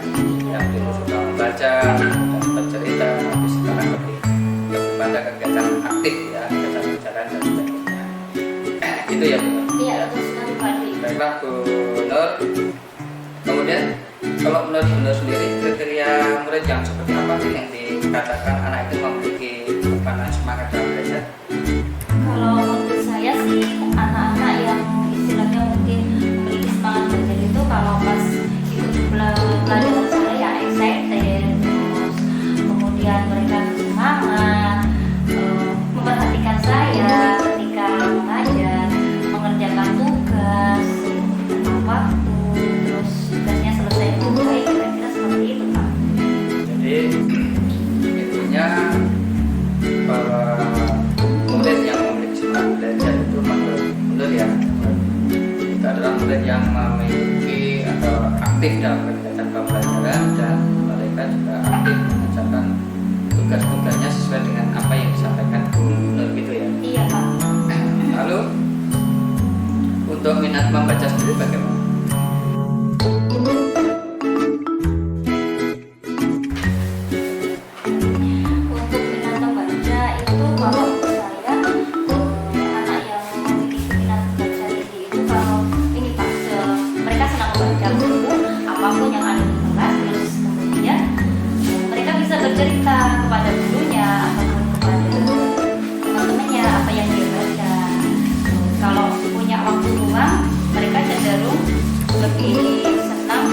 Speaker 3: yang dulu suka membaca dan bercerita, tapi sekarang lebih pada kegiatan aktif ya, kegiatan berjalan dan sebagainya. Itu ya Bu Nur.
Speaker 2: Iya, betul sekali Pak Dwi.
Speaker 3: Baiklah Bu Nur. Kemudian kalau menurut Bu Nur sendiri, kriteria murid yang seperti apa sih yang dikatakan anak itu memiliki semangat dalam belajar?
Speaker 2: Kalau menurut saya sih anak-anak yang istilahnya mungkin memiliki semangat belajar itu kalau pas ikut pelajaran saya ya excited, terus kemudian mereka semangat, memperhatikan saya ketika mengajar, mengerjakan tugas tepat waktu, terus tugasnya selesai dengan baik, kira-kira seperti itu Pak.
Speaker 3: Jadi intinya para murid yang memiliki semangat belajar itu menurut ya, itu adalah murid yang memiliki atau aktif dalam kegiatan pembelajaran dan mereka juga aktif mengerjakan tugas-tugasnya sesuai dengan apa yang disampaikan Bu Nur gitu ya.
Speaker 2: Iya Pak.
Speaker 3: Lalu untuk minat membaca sendiri bagaimana?
Speaker 2: Untuk minat membaca itu kalau menurut saya anak yang memiliki minat membaca tinggi itu kalau ini Pak, mereka senang membaca buku apapun yang ada di kelas, terus kemudian mereka bisa bercerita kepada gurunya ataupun kepada teman-temannya apa yang dia baca. Kalau punya waktu luang, mereka cenderung lebih senang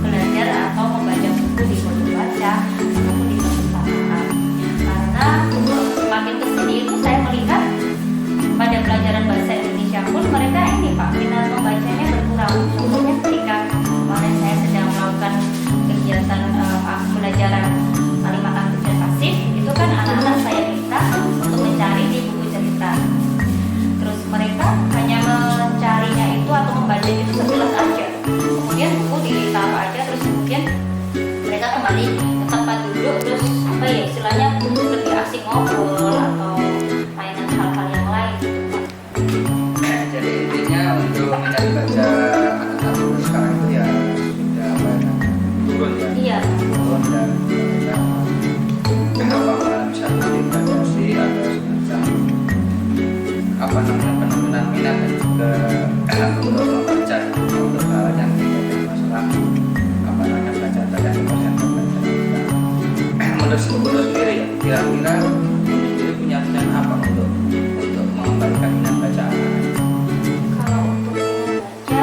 Speaker 2: belajar atau membaca buku di buku baca ataupun di perpustakaan. Karena semakin kesini itu saya melihat pada pelajaran bahasa Indonesia pun mereka ini Pak, minat membacanya berkurang. Contohnya ketika kemarin saya sedang melakukan kegiatan pembelajaran kalimat aktif dan pasif, itu kan anak-anak saya minta untuk mencari di buku cerita. Terus mereka hanya mencarinya itu atau membaca itu sekilas aja, kemudian buku ditaruh aja, terus kemudian mereka kembali ke tempat duduk, terus apa ya istilahnya lebih asik ngobrol atau mainan hal-hal yang lain gitu Pak.
Speaker 3: Jadi intinya untuk minat baca anak-anak murid sekarang itu ya sudah banyak turun ya.
Speaker 2: Iya.
Speaker 3: Turun dan apa bisa dibatasi atau semacam apa namanya penurunan minat dan juga untuk membaca untuk hal yang terkait masalah apa namanya baca dan membaca. Menurut sendiri ya, kira-kira sendiri punya plan apa untuk mengembalikan minat baca anak-anak?
Speaker 2: Kalau untuk minat baca,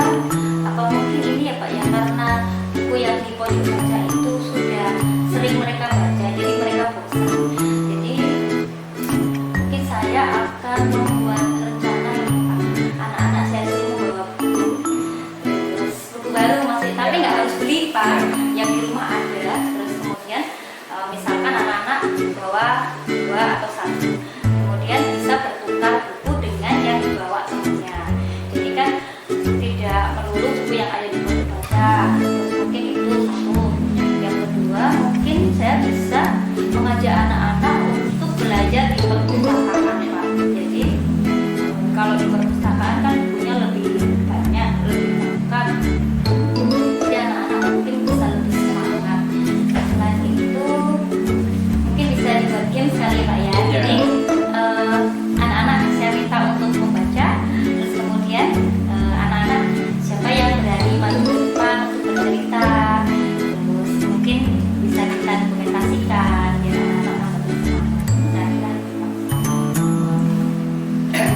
Speaker 2: apa mungkin ini ya Pak ya, karena buku yang di pojok baca itu sudah sering mereka baca, jadi mereka bosan. Jadi mungkin saya akan membuat rencana ini Pak. Anak-anak saya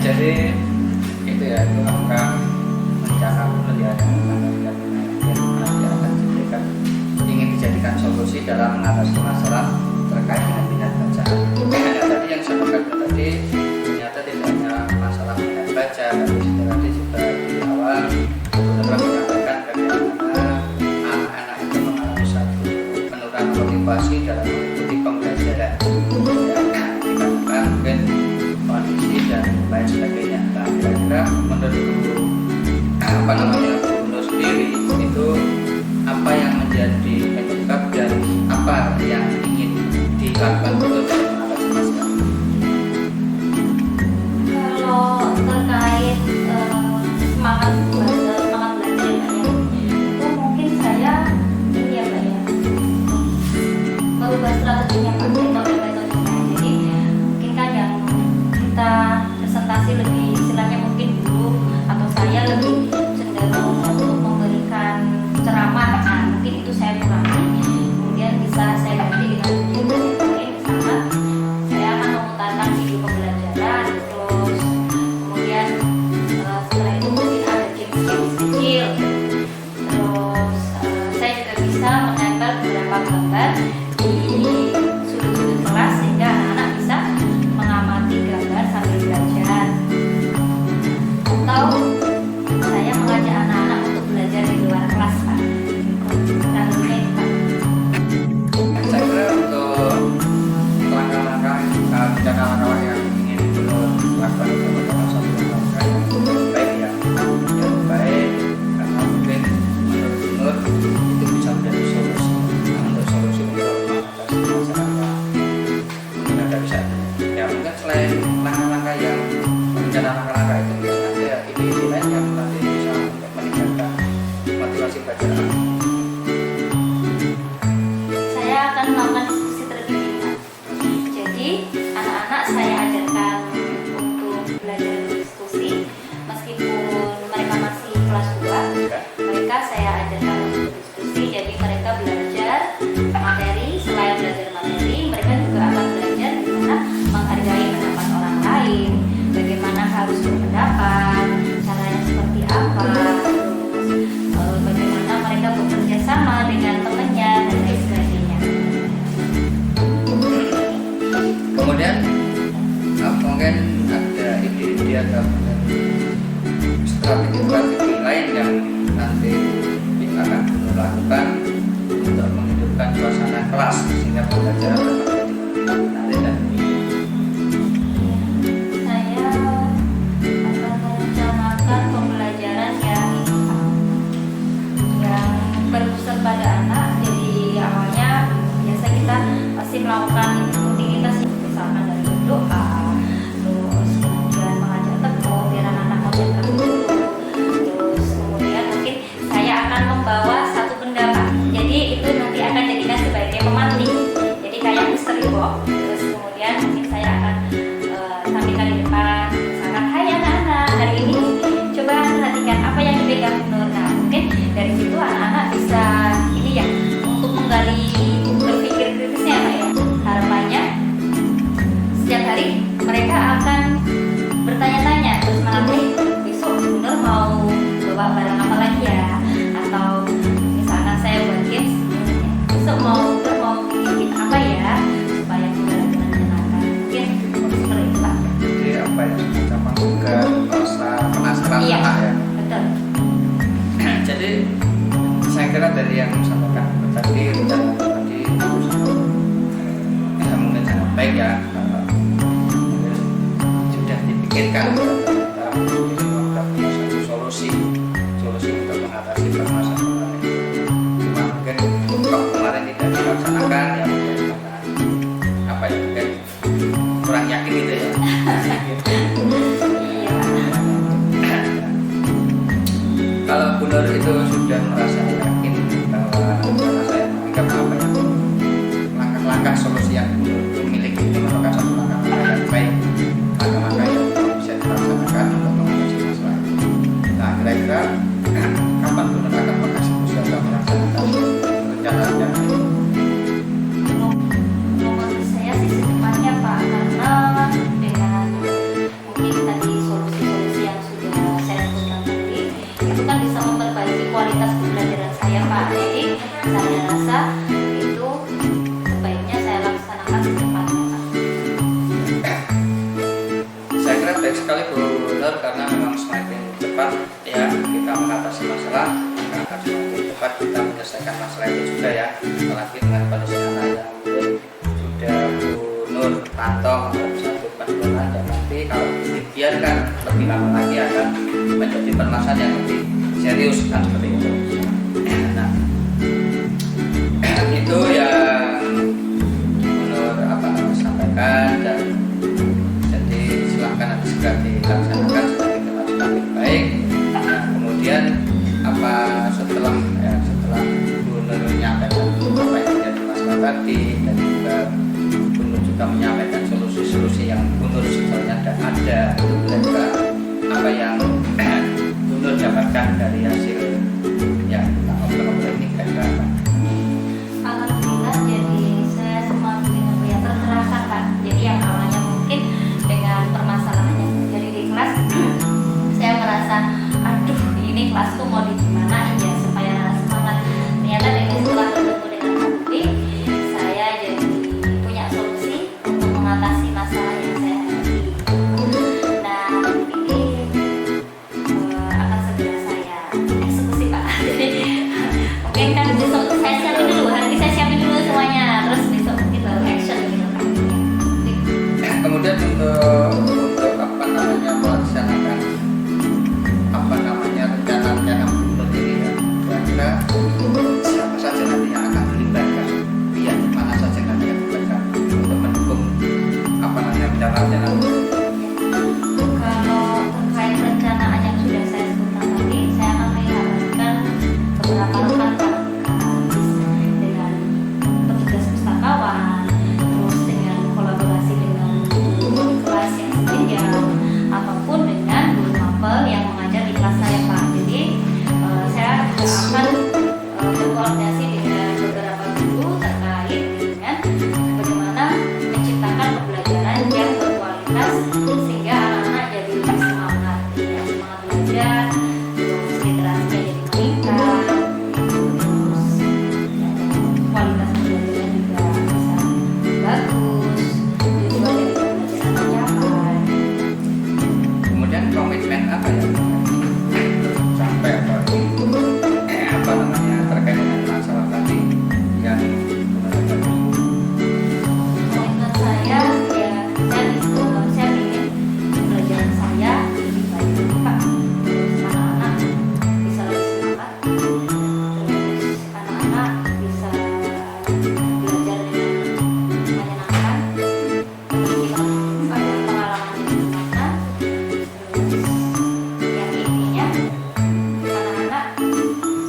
Speaker 3: Jadi itu ya, itu langkah rencana Gubernur ya yang nanti akan ingin dijadikan solusi dalam mengatasi masalah terkait dengan minat bacaan. Tadi yang saya sampaikan tadi ternyata tidak hanya masalah minat baca, tapi tadi juga di awal Gubernur menyampaikan bagaimana anak-anak itu mengalami satu penurunan motivasi dalam mengikuti pembelajaran dikarenakan mungkin kondisi dan lain sebagainya. Nah, kira-kira menurut Gubernur sendiri itu apa yang menjadi penyebab dan apa yang ingin dilakukan untuk mengatasi masalah?
Speaker 2: Kalau terkait semangat belajar itu mungkin saya ini ya Pak ya, merubah strateginya Pak, metodenya. Jadi mungkin kan yang kita presentasi lebih istilahnya mungkin dulu atau saya lebih cenderung untuk memberikan ceramah, nah mungkin itu saya kurangi, kemudian bisa saya ganti dengan video lain, misalnya saya akan memutarkan video pembelajaran, terus kemudian setelah itu mungkin ada games kecil, terus saya juga bisa menempel beberapa gambar di sudut-sudut kelas sehingga anak-anak bisa mengamati gambar sambil belajar, atau saya mengajak anak-anak untuk belajar di luar kelas Pak. Lalunya itu Pak.
Speaker 3: Saya kira untuk langkah-langkah yang ingin Gubernur lakukan itu merupakan satu langkah yang baik ya, yang baik karena mungkin menurut Gubernur itu bisa menjadi solusi untuk mengatasi masalah mungkin ada bisa ya mungkin selain langkah-langkah yang rencana langkah-langkah itu ada ide-ide lain yang nanti bisa untuk meningkatkan motivasi bacaan.
Speaker 2: Saya akan melakukan diskusi terlebih dahulu. Jadi anak-anak saya ajarkan untuk belajar diskusi meskipun mereka masih kelas 2. Mereka saya ajarkan untuk diskusi. Jadi mereka belajar materi, selain belajar materi, mereka juga akan belajar bagaimana menghargai pendapat orang lain, bagaimana harus berpendapat, caranya seperti apa, terus bagaimana mereka bekerja sama dengan temannya dan lain sebagainya.
Speaker 3: Kemudian mungkin ada ide-ide atau strategi lain yang nanti kita akan lakukan untuk menghidupkan suasana kelas sehingga pembelajaran dapat menarik dan
Speaker 2: Saya akan merencanakan pembelajaran yang berpusat pada anak. Jadi awalnya biasa kita pasti melakukan rutinitas misalkan dari berdoa, terus kemudian mengajak tepuk biar anak-anak konsentrasi dulu, terus kemudian mungkin saya akan membawa satu benda Pak. Jadi itu nanti akan jadikan sebagai pemantik. Jadi kayak misteri box. Terus kemudian mungkin saya akan tampilkan di depan. Misalkan, hai anak-anak, hari ini coba perhatikan apa yang dipegang Nur. Nah mungkin dari situ anak-anak bisa ini ya untuk menggali berpikir kritisnya Pak ya. Harapannya setiap hari mereka akan bertanya-tanya terus melatih besok Nur mau bawa barang apa lagi ya, atau misalkan saya buat games besok mau bikin apa ya supaya pembelajaran menyenangkan. Mungkin seperti itu Pak.
Speaker 3: jadi apa yang kita menggugah rasa penasaran
Speaker 2: Iya,
Speaker 3: anak ya.
Speaker 2: betul.
Speaker 3: Jadi saya kira dari yang disampaikan tadi rencana tadi mungkin sangat baik ya, mungkin sudah dipikirkan dalam satu solusi untuk mengatasi permasalahan itu. Cuma mungkin kalau kemarin tidak dilaksanakan ya mungkin karena apa ya mungkin kurang yakin gitu ya. Kalau Gubernur itu sudah merasa yakin bahwa karena saya menganggap apa ya langkah-langkah solusi yang Gubernur miliki itu merupakan satu langkah-langkah yang baik, langkah-langkah yang bisa dilaksanakan baik sekali Bu Nur, karena memang semakin cepat ya kita mengatasi masalah, maka akan semakin cepat kita menyelesaikan masalah itu juga ya. Apalagi dengan kondisi anak yang mungkin sudah Bu Nur pantau satu penurunan, dan nanti kalau dibiarkan lebih lama lagi akan menjadi permasalahan yang lebih serius kan seperti itu. Nah, itu yang menurut apa sampaikan, dan jadi silahkan nanti segera dilaksanakan supaya kita semakin baik. Nah, kemudian apa setelah Bu Nur menyampaikan apa yang menjadi masalah tadi, dan juga Bu Nur juga menyampaikan solusi-solusi yang Bu Nur sebetulnya ada, itu kira-kira apa yang Bu Nur dapatkan dari hasil ya ngobrol-ngobrol ini kira-kira apa?
Speaker 1: Alhamdulillah, jadi saya semakin tercerahkan Pak. Jadi yang awalnya mungkin dengan permasalahan yang terjadi di kelas, saya merasa aduh ini kelasku mau di gimana ya supaya semangat. Ternyata dengan setelah bertemu dengan Budi, saya jadi punya solusi untuk mengatasi masalah yang saya hadapi. Nah, ini akan segera saya eksekusi Pak. Jadi mungkin kan besok saya siapin dulu, hari ini saya siapin dulu semuanya, terus besok mungkin baru action gitu kan.
Speaker 3: Kemudian untuk apa namanya melaksanakan apa namanya rencana-rencana menurut ini ya, kira-kira siapa saja nanti yang akan dilibatkan, pihak mana saja yang nanti akan dilibatkan untuk mendukung apa namanya rencana-rencana menurut.
Speaker 1: Kalau terkait perencanaan yang sudah saya sebutkan tadi, saya akan melibatkan beberapa rekan dengan petugas pustakawan, terus dengan kolaborasi dengan guru kelas yang sejenjang, ataupun dengan guru mapel yang mengajar di kelas saya Pak. Jadi saya akan berkoordinasi dengan beberapa guru terkait dengan bagaimana menciptakan pembelajaran yang berkualitas sehingga anak-anak jadi lebih semangat, ya, semangat belajar, terus literasinya jadi meningkat, terus ya, kualitas pembelajaran juga bisa bagus, tujuan dari pembelajaran tercapai.
Speaker 3: Kemudian komitmen apa ya sampai apa namanya terkait dengan masalah tadi yang
Speaker 1: Komitmen saya ya saya ingin pembelajaran saya lebih baik lagi Pak. Terus anak-anak bisa lebih semangat, terus anak-anak bisa belajar dengan menyenangkan, terus kita ada pengalaman yang menyenangkan, terus yang intinya anak-anak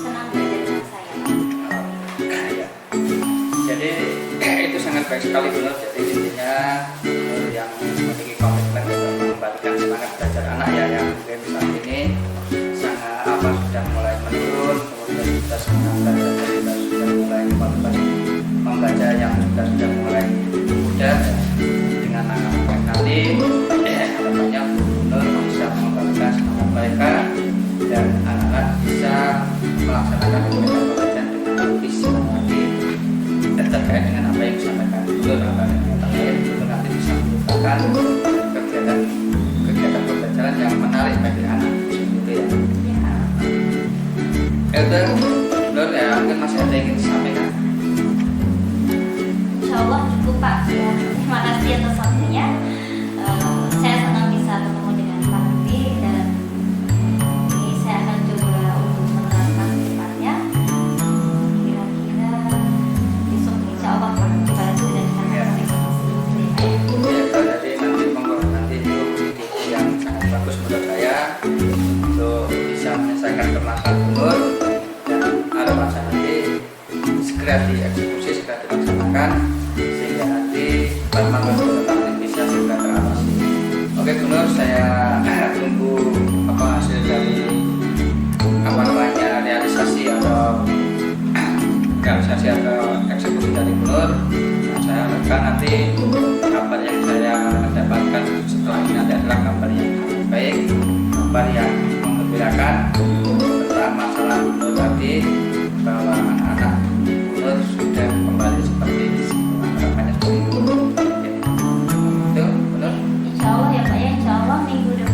Speaker 1: senang belajar dengan saya Pak.
Speaker 3: ya. Jadi itu sangat baik sekali Bu Nur. Jadi intinya yang memiliki komitmen untuk mengembalikan semangat belajar anak ya, yang mungkin saat ini sangat apa sudah mulai menurun, kemudian kita senang belajar, kita sudah mulai kualitas membaca yang sudah mulai mudah, dengan anak-anak nanti harapannya Bu Nur bisa mengembalikan semangat mereka dan anak-anak bisa melaksanakan kegiatan pembelajaran dengan lebih semangat lagi, dan terkait dengan apa yang disampaikan Bu Nur, apa yang terkait itu nanti bisa menciptakan kegiatan pembelajaran yang menarik bagi anak gitu ya. Elder, Nur ya, mungkin masih ada yang ingin disampaikan?
Speaker 1: Insya Allah cukup Pak. Ya, terima kasih atas waktunya. Saya senang bisa bertemu dengan Pak Budi, dan ini saya akan coba untuk menerapkan ke depannya. Kira-kira besok insya Allah Pak kita sudah
Speaker 3: Ya.
Speaker 1: eksekusi.
Speaker 3: Ya, jadi nanti monggo nanti itu ide yang sangat bagus menurut saya untuk bisa menyelesaikan permasalahan Bu Nur, dan harapan saya nanti segera dieksekusi, segera dilaksanakan sehingga nanti permasalahan Bu Nur nanti bisa segera teratasi. Oke Bu Nur, saya tunggu apa hasil dari apa namanya realisasi atau eksekusi dari Bu Nur. Nah, saya harapkan nanti kabar yang saya dapatkan setelah ini nanti adalah kabar yang baik, kabar yang menggembirakan tentang masalah Bu Nur tadi, bahwa anak-anak Bu Nur sudah kembali seperti harapannya seperti itu. Itu Bu Nur.
Speaker 1: Insya Allah ya Pak ya, insya Allah minggu depan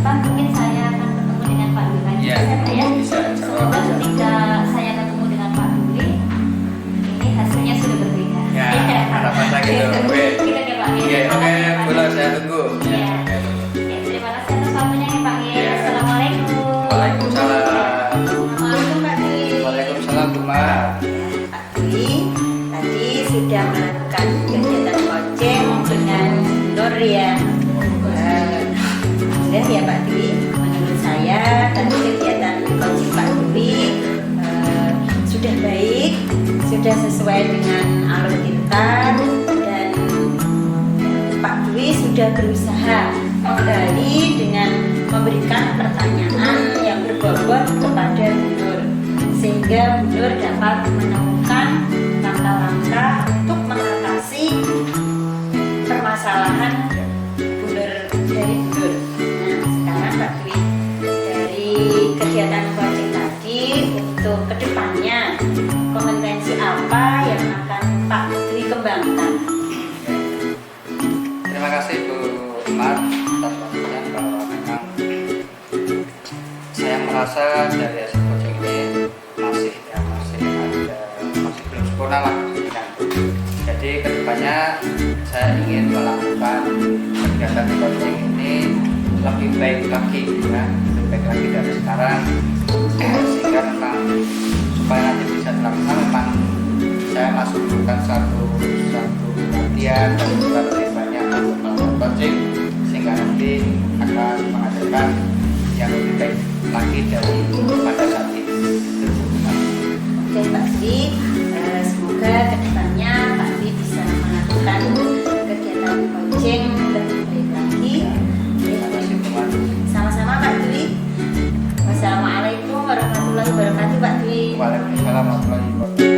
Speaker 2: alhamdulillah ya Pak Dwi, menurut saya tadi kegiatan coaching Pak Dwi sudah baik, sudah sesuai dengan alur kita, dan Pak Dwi sudah berusaha menggali dengan memberikan pertanyaan yang berbobot kepada Bu Nur, sehingga Bu Nur dapat menemukan langkah-langkah untuk mengatasi permasalahan Bu Nur dari Bu Nur. Nah, sekarang Pak Dwi, dari kegiatan coaching tadi untuk kedepannya kompetensi apa yang akan Pak Dwi kembangkan?
Speaker 3: Terima kasih Bu Umar atas waktunya, bahwa memang saya merasa dari hasil coaching ini masih belum sempurna lah. Jadi kedepannya saya ingin melakukan kegiatan coaching ini lebih baik lagi, ya, lebih baik lagi dari sekarang, sehingga memang supaya nanti bisa terlaksana, memang saya masuk bukan satu latihan dan juga lebih banyak untuk melakukan coaching, sehingga nanti akan menghasilkan yang lebih baik lagi dari pada saat ini.
Speaker 2: Oke Pak Dwi, semoga kedepannya Pak Dwi bisa melakukan kegiatan coaching lebih baik lagi.
Speaker 3: Terima kasih teman.
Speaker 2: Sama-sama Pak Dwi. Wassalamualaikum warahmatullahi wabarakatuh Pak Dwi.
Speaker 3: Waalaikumsalam warahmatullahi wabarakatuh.